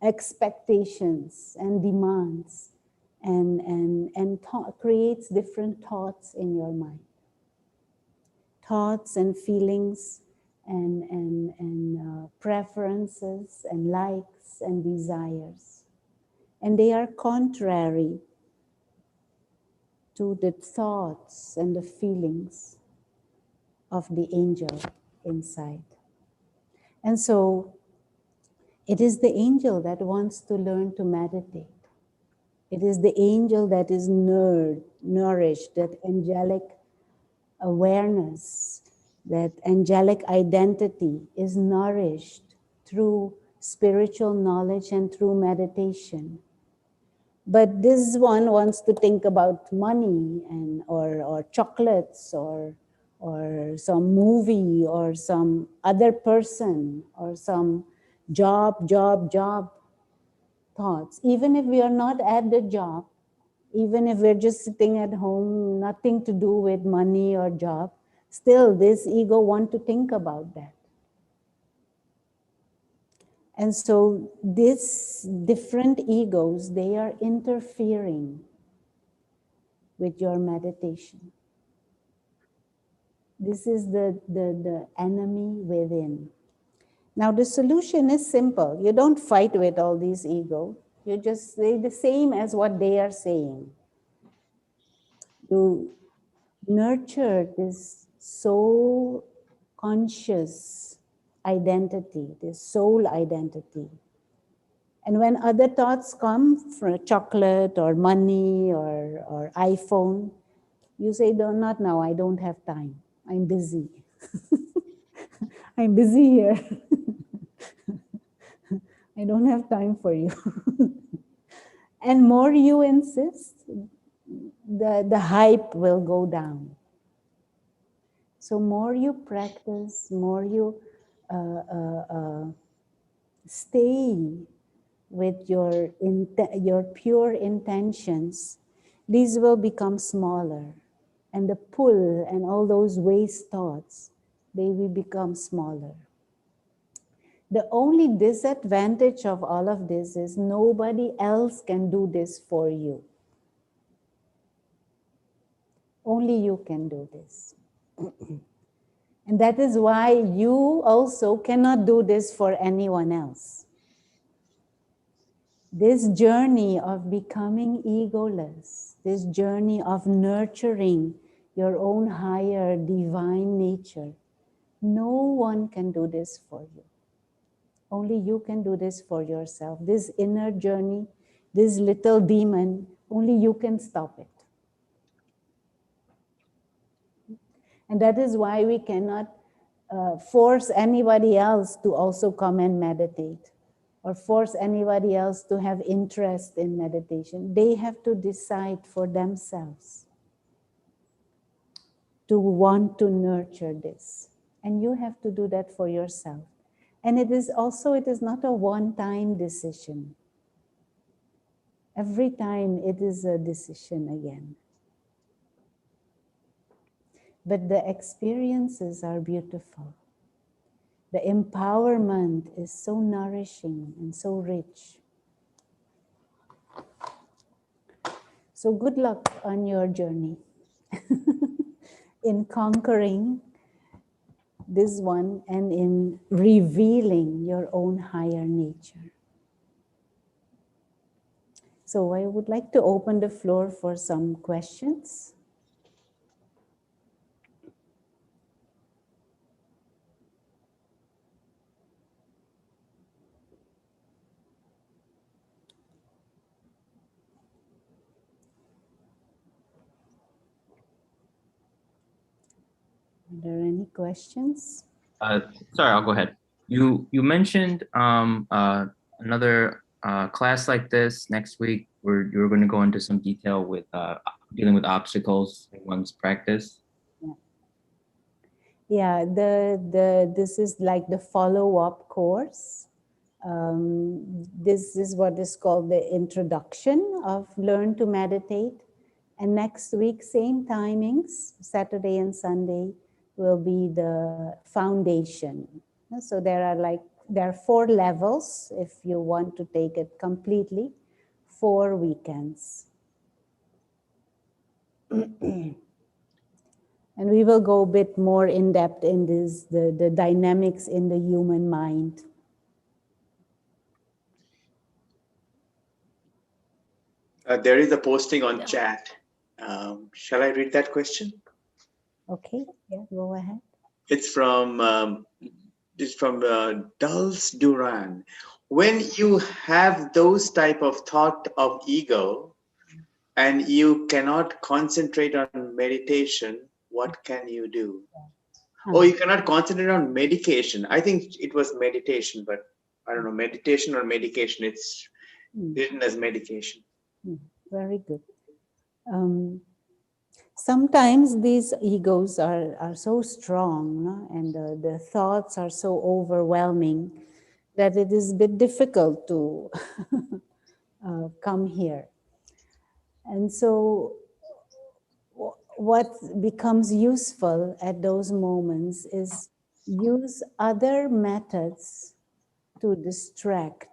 expectations and demands and creates different thoughts in your mind. Thoughts and feelings and preferences and likes and desires. And they are contrary to the thoughts and the feelings of the angel inside. And so it is the angel that wants to learn to meditate. It is the angel that is nourished, that angelic awareness, that angelic identity is nourished through spiritual knowledge and through meditation. But this one wants to think about money and or chocolates or some movie or some other person or some job thoughts. Even if we are not at the job, even if we're just sitting at home, nothing to do with money or job, still this ego wants to think about that. And so these different egos, they are interfering with your meditation. This is the enemy within. Now the solution is simple. You don't fight with all these ego. You just say the same as what they are saying. You nurture this soul conscious identity, this soul identity. And when other thoughts come from chocolate or money or iPhone, you say, no, not now, I don't have time. I'm busy. I'm busy here. I don't have time for you. And more you insist, the hype will go down. So more you practice, more you stay with your pure intentions, these will become smaller. And the pull and all those waste thoughts, they will become smaller. The only disadvantage of all of this is nobody else can do this for you. Only you can do this. And that is why you also cannot do this for anyone else. This journey of becoming egoless, this journey of nurturing your own higher divine nature, no one can do this for you. Only you can do this for yourself. This inner journey, this little demon, only you can stop it. And that is why we cannot force anybody else to also come and meditate, or force anybody else to have interest in meditation. They have to decide for themselves to want to nurture this. And you have to do that for yourself. And it is not a one-time decision. Every time it is a decision again. But the experiences are beautiful. The empowerment is so nourishing and so rich. So good luck on your journey in conquering this one and in revealing your own higher nature. So I would like to open the floor for some questions. Are there any questions? Sorry, I'll go ahead. You mentioned another class like this next week where you're going to go into some detail with dealing with obstacles in one's practice. Yeah, this is like the follow-up course. This is what is called the introduction of Learn to Meditate. And next week, same timings, Saturday and Sunday, will be the foundation. So there are 4 levels if you want to take it completely, 4 weekends. And we will go a bit more in depth in this, the dynamics in the human mind. There is a posting on chat. Shall I read that question? Okay, yeah, go ahead. It's from Dulce Duran. When you have those type of thought of ego and you cannot concentrate on meditation, what can you do? Oh, you cannot concentrate on medication. I think it was meditation, but I don't know, meditation or medication. It's written as medication. Very good. Sometimes these egos are so strong, no? And the thoughts are so overwhelming that it is a bit difficult to come here. And so what becomes useful at those moments is use other methods to distract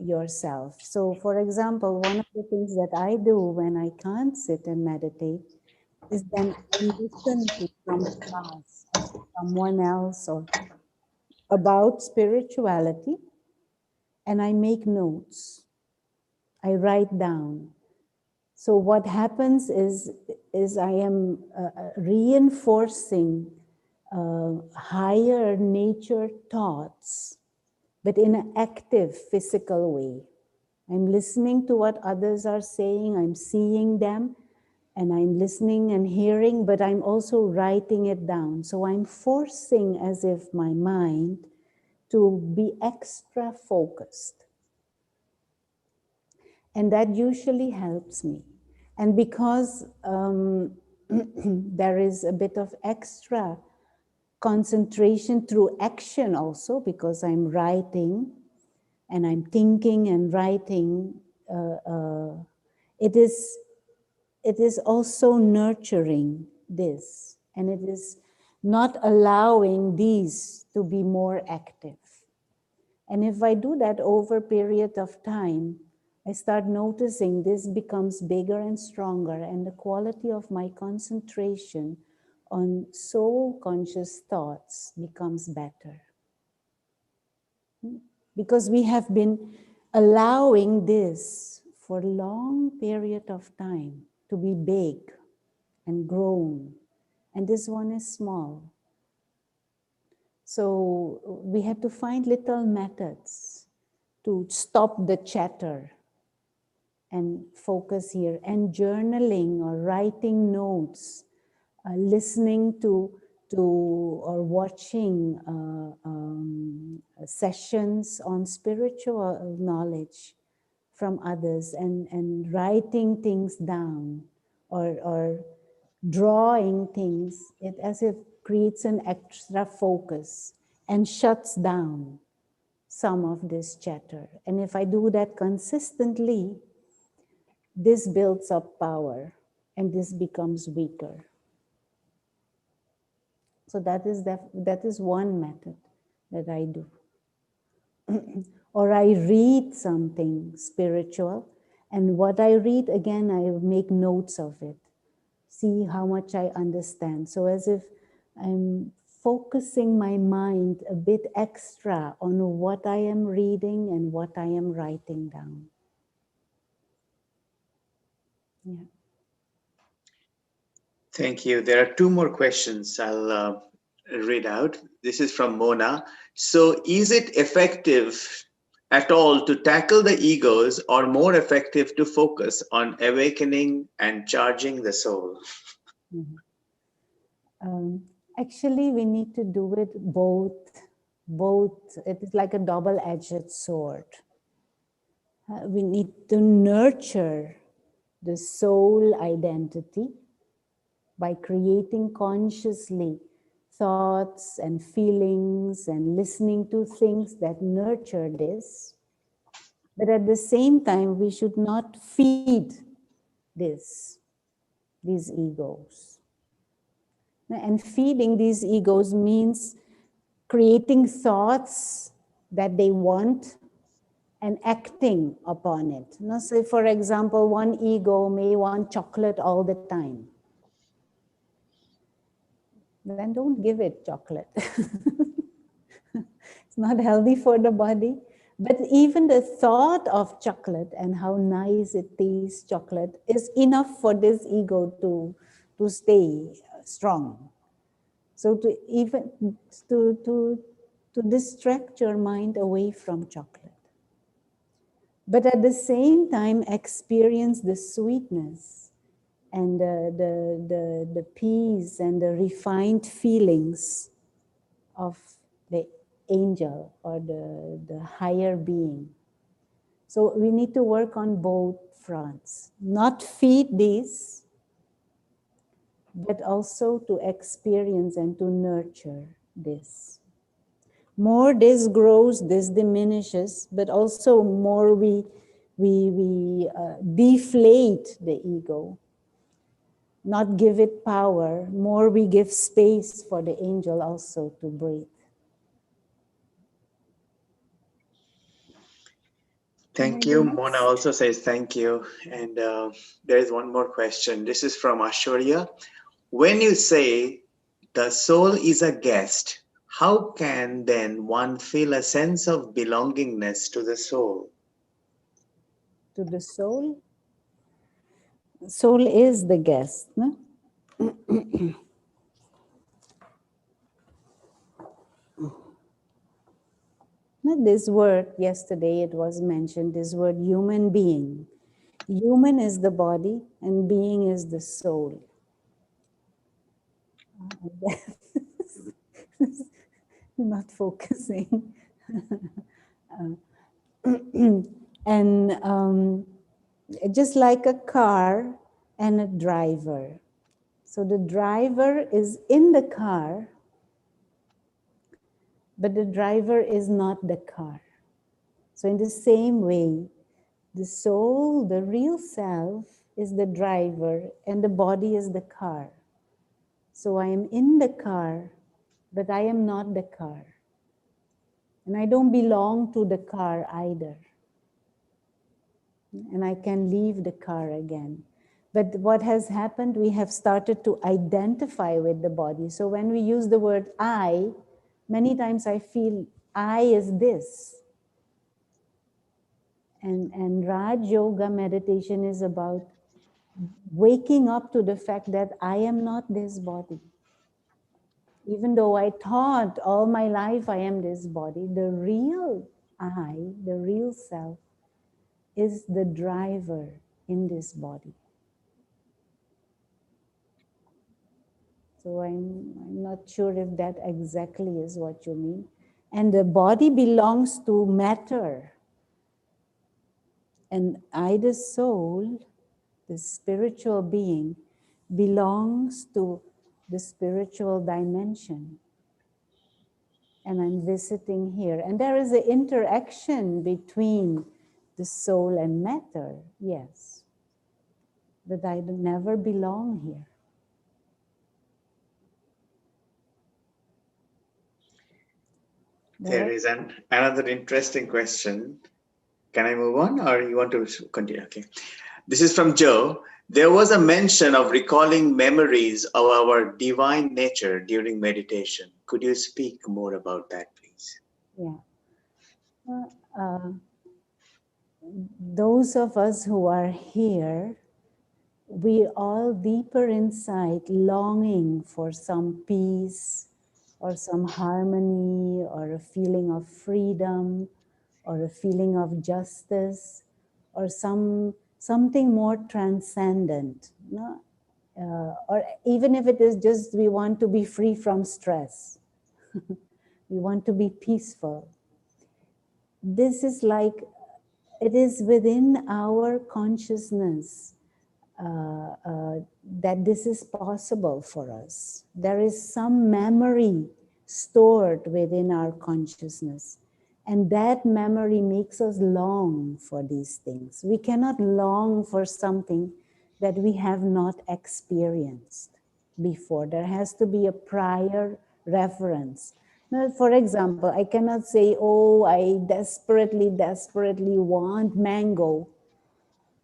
yourself. So for example, one of the things that I do when I can't sit and meditate is then I listen to some class of someone else or about spirituality, and I make notes. I write down. So what happens is I am reinforcing higher nature thoughts, but in an active physical way. I'm listening to what others are saying, I'm seeing them, and I'm listening and hearing, but I'm also writing it down. So I'm forcing as if my mind to be extra focused. And that usually helps me. And because there is a bit of extra concentration through action also, because I'm writing and I'm thinking and writing, it is also nurturing this, and it is not allowing these to be more active. And if I do that over a period of time, I start noticing this becomes bigger and stronger, and the quality of my concentration on soul conscious thoughts becomes better. Because we have been allowing this for a long period of time to be big and grown, and this one is small. So we have to find little methods to stop the chatter and focus here, and journaling or writing notes, listening to to or watching sessions on spiritual knowledge from others and writing things down or drawing things, it as if creates an extra focus and shuts down some of this chatter. And if I do that consistently, this builds up power and this becomes weaker. So that is one method that I do. Or I read something spiritual, and what I read, again, I make notes of it. See how much I understand. So as if I'm focusing my mind a bit extra on what I am reading and what I am writing down. Yeah. Thank you. There are two more questions I'll read out. This is from Mona. So is it effective at all to tackle the egos, or more effective to focus on awakening and charging the soul? Actually, we need to do it both. It is like a double-edged sword. We need to nurture the soul identity by creating consciously thoughts and feelings and listening to things that nurture this. But at the same time, we should not feed these egos. And feeding these egos means creating thoughts that they want and acting upon it. Now, say, for example, one ego may want chocolate all the time. Then don't give it chocolate. It's not healthy for the body. But even the thought of chocolate and how nice it tastes, chocolate, is enough for this ego to stay strong. So to distract your mind away from chocolate. But at the same time, experience the sweetness and the peace and the refined feelings of the angel or the higher being. So we need to work on both fronts. Not feed these, but also to experience and to nurture this. More this grows, this diminishes, but also more we deflate the ego, not give it power, more we give space for the angel also to breathe. Thank you. Mona also says thank you. And there is one more question. This is from Ashwarya. When you say the soul is a guest, how can then one feel a sense of belongingness to the soul? To the soul? Soul is the guest, no? This word, yesterday it was mentioned, this word human being. Human is the body and being is the soul. Not focusing. And just like a car and a driver. So the driver is in the car, but the driver is not the car. So in the same way, the soul, the real self, is the driver and the body is the car. So I am in the car, but I am not the car. And I don't belong to the car either. And I can leave the car again. But what has happened, we have started to identify with the body. So when we use the word I, many times I feel I is this. And Raj Yoga meditation is about waking up to the fact that I am not this body. Even though I thought all my life I am this body, the real I, the real self, is the driver in this body. So I'm not sure if that exactly is what you mean. And the body belongs to matter. And I, the soul, the spiritual being, belongs to the spiritual dimension. And I'm visiting here. And there is an interaction between the soul and matter, yes. But I never belong here. There is another interesting question. Can I move on or you want to continue? Okay. This is from Joe. There was a mention of recalling memories of our divine nature during meditation. Could you speak more about that, please? Yeah. Those of us who are here, we all deeper inside longing for some peace or some harmony or a feeling of freedom or a feeling of justice or something more transcendent, no? Or even if it is just we want to be free from stress, we want to be peaceful. This is like, it is within our consciousness that this is possible for us. There is some memory stored within our consciousness, and that memory makes us long for these things. We cannot long for something that we have not experienced before. There has to be a prior reference. Now, for example, I cannot say, oh, I desperately want mango,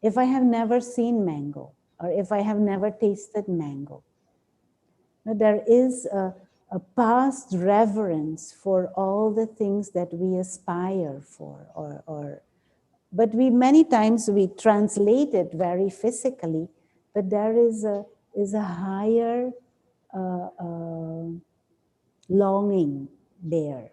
if I have never seen mango, or if I have never tasted mango. Now, there is a past reverence for all the things that we aspire for, but many times we translate it very physically, but there is a higher longing there.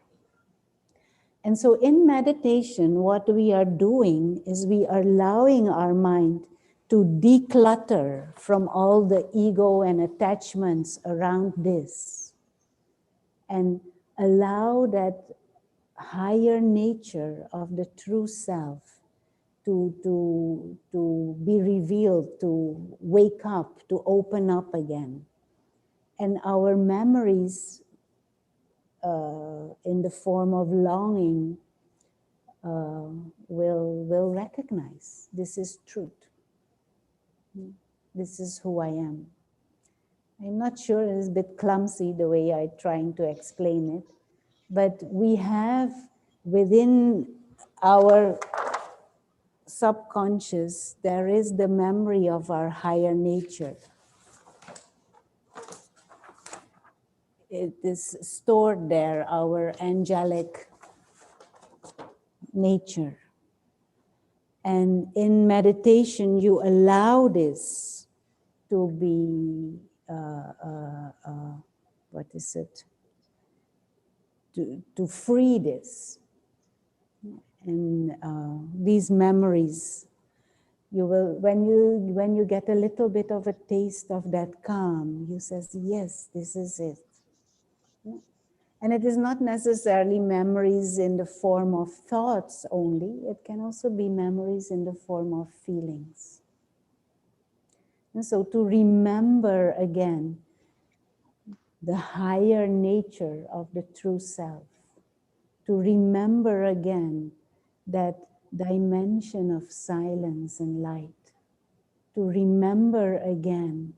And so in meditation, what we are doing is we are allowing our mind to declutter from all the ego and attachments around this and allow that higher nature of the true self to be revealed, to wake up, to open up again. And our memories in the form of longing will recognize this is truth. This is who I am. I'm not sure, it's a bit clumsy the way I'm trying to explain it, but we have within our subconscious, there is the memory of our higher nature. It is stored there, our angelic nature. And in meditation, you allow this to be, what is it? To free this. And these memories, you will, when you get a little bit of a taste of that calm, you says, yes, this is it. And it is not necessarily memories in the form of thoughts only. It can also be memories in the form of feelings. And so to remember again the higher nature of the true self, to remember again that dimension of silence and light, to remember again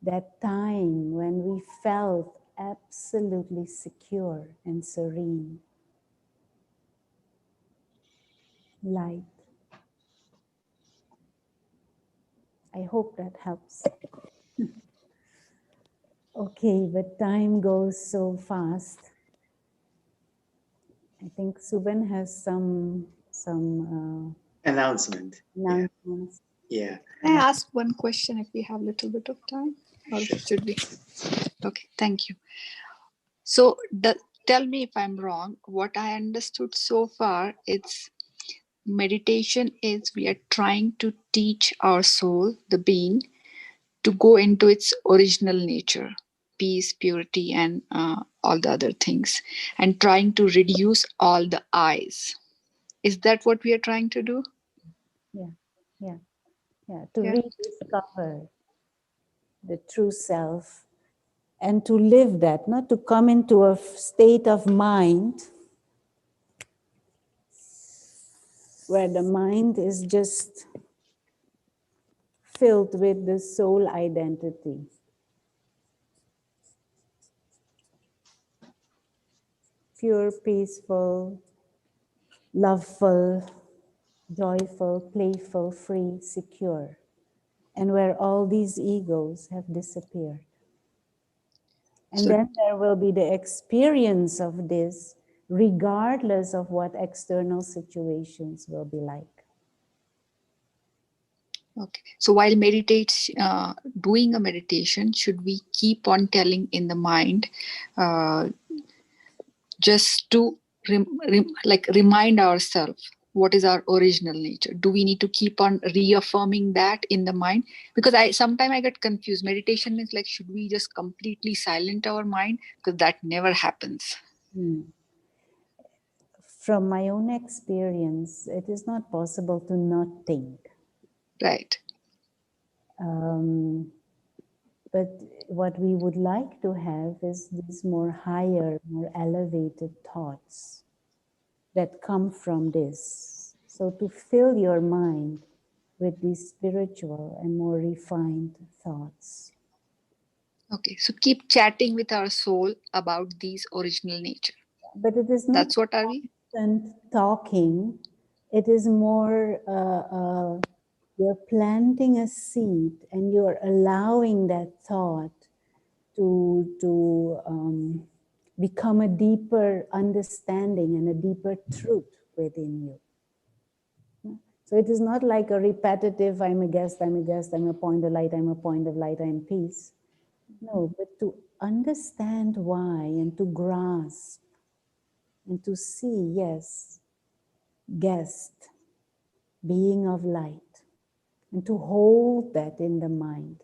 that time when we felt absolutely secure and serene. Light. I hope that helps. Okay, but time goes so fast. I think Subin has some announcement. announcements. Yeah. Can I ask one question if we have a little bit of time? Or Sure. should we? Okay, thank you. So tell me if I'm wrong. What I understood so far, it's meditation is we are trying to teach our soul, the being, to go into its original nature. peace, purity, and all the other things, and trying to reduce all the I's. Is that what we are trying to do? Yeah. To Yeah. rediscover the true self and to live that, not to come into a state of mind where the mind is just filled with the soul identity. Pure, peaceful, loveful, joyful, playful, free, secure. And where all these egos have disappeared. And So- then there will be the experience of this, regardless of what external situations will be like. Okay. So while doing a meditation, should we keep on telling in the mind, just to remind ourselves what is our original nature? Do we need to keep on reaffirming that in the mind? Because sometimes I get confused. Meditation means like, should we just completely silent our mind? Because that never happens. From my own experience, it is not possible to not think. Right. But what we would like to have is these more higher, more elevated thoughts that come from this. So to fill your mind with these spiritual and more refined thoughts. Okay. So keep chatting with our soul about these original nature. But it is not That's what are we? constant talking. It is more you're planting a seed and you're allowing that thought to become a deeper understanding and a deeper truth within you. So it is not like a repetitive, I'm a guest, I'm a guest, I'm a point of light, I'm a point of light, I'm peace. No, but to understand why and to grasp and to see, yes, guest, being of light, and to hold that in the mind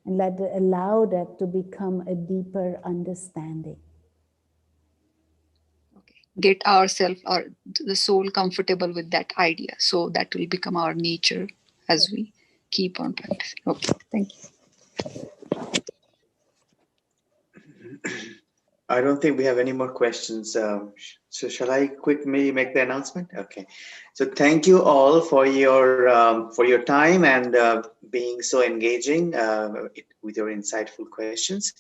and allow that to become a deeper understanding. Okay. Get ourselves or the soul comfortable with that idea. So that will become our nature as we keep on practicing. Okay. Thank you. I don't think we have any more questions. So shall I quickly make the announcement? Okay. So thank you all for your time and being so engaging with your insightful questions.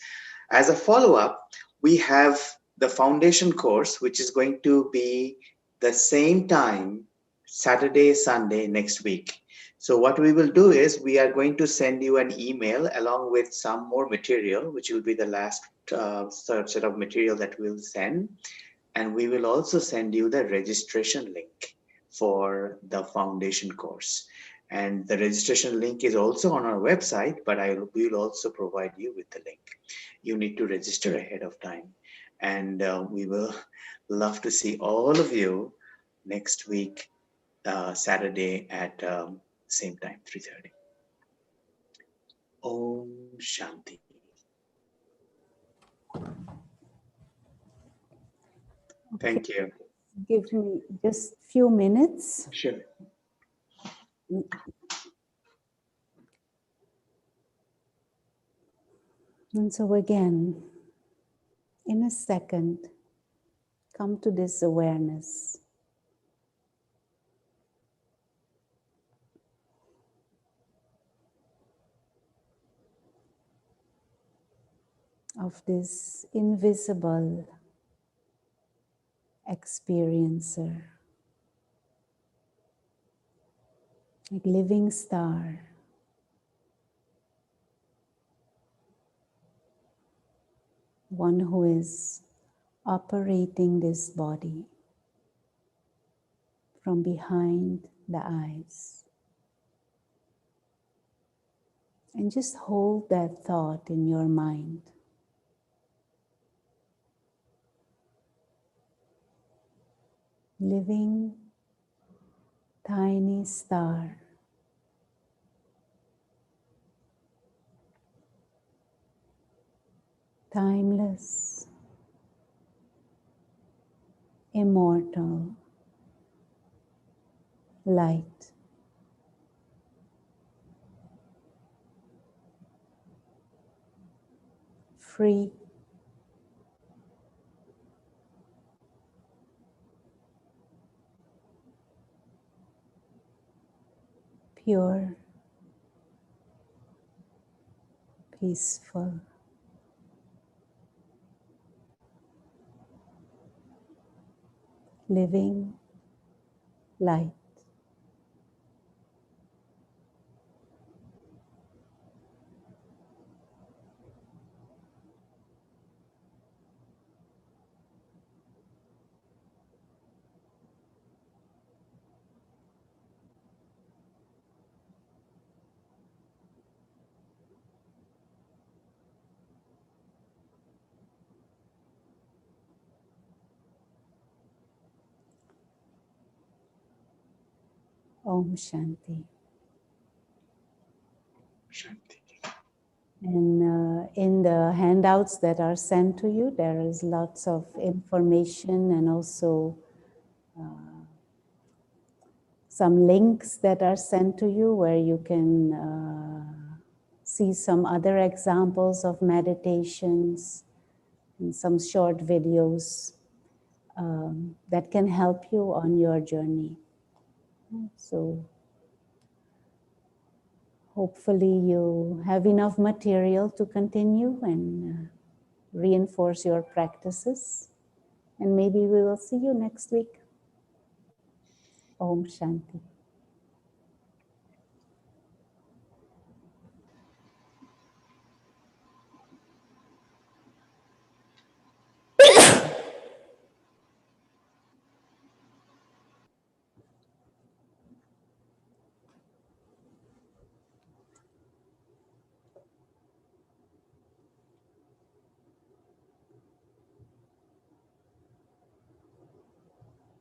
As a follow-up, we have the foundation course, which is going to be the same time, Saturday, Sunday next week. So what we will do is we are going to send you an email along with some more material, which will be the last set of material that we'll send. And we will also send you the registration link for the foundation course. And the registration link is also on our website, but we will also provide you with the link. You need to register ahead of time. And we will love to see all of you next week, Saturday at same time, 3:30. Om Shanti. Thank you. Give me just a few minutes. Sure. And so again, in a second, come to this awareness. Of this invisible experiencer, like living star, one who is operating this body from behind the eyes. And just hold that thought in your mind. Living tiny star. timeless, immortal light. Free, pure, peaceful, living light. Om Shanti. Shanti. And in the handouts that are sent to you, there is lots of information and also some links that are sent to you where you can see some other examples of meditations and some short videos that can help you on your journey. So hopefully you have enough material to continue and reinforce your practices. And maybe we will see you next week. Om Shanti.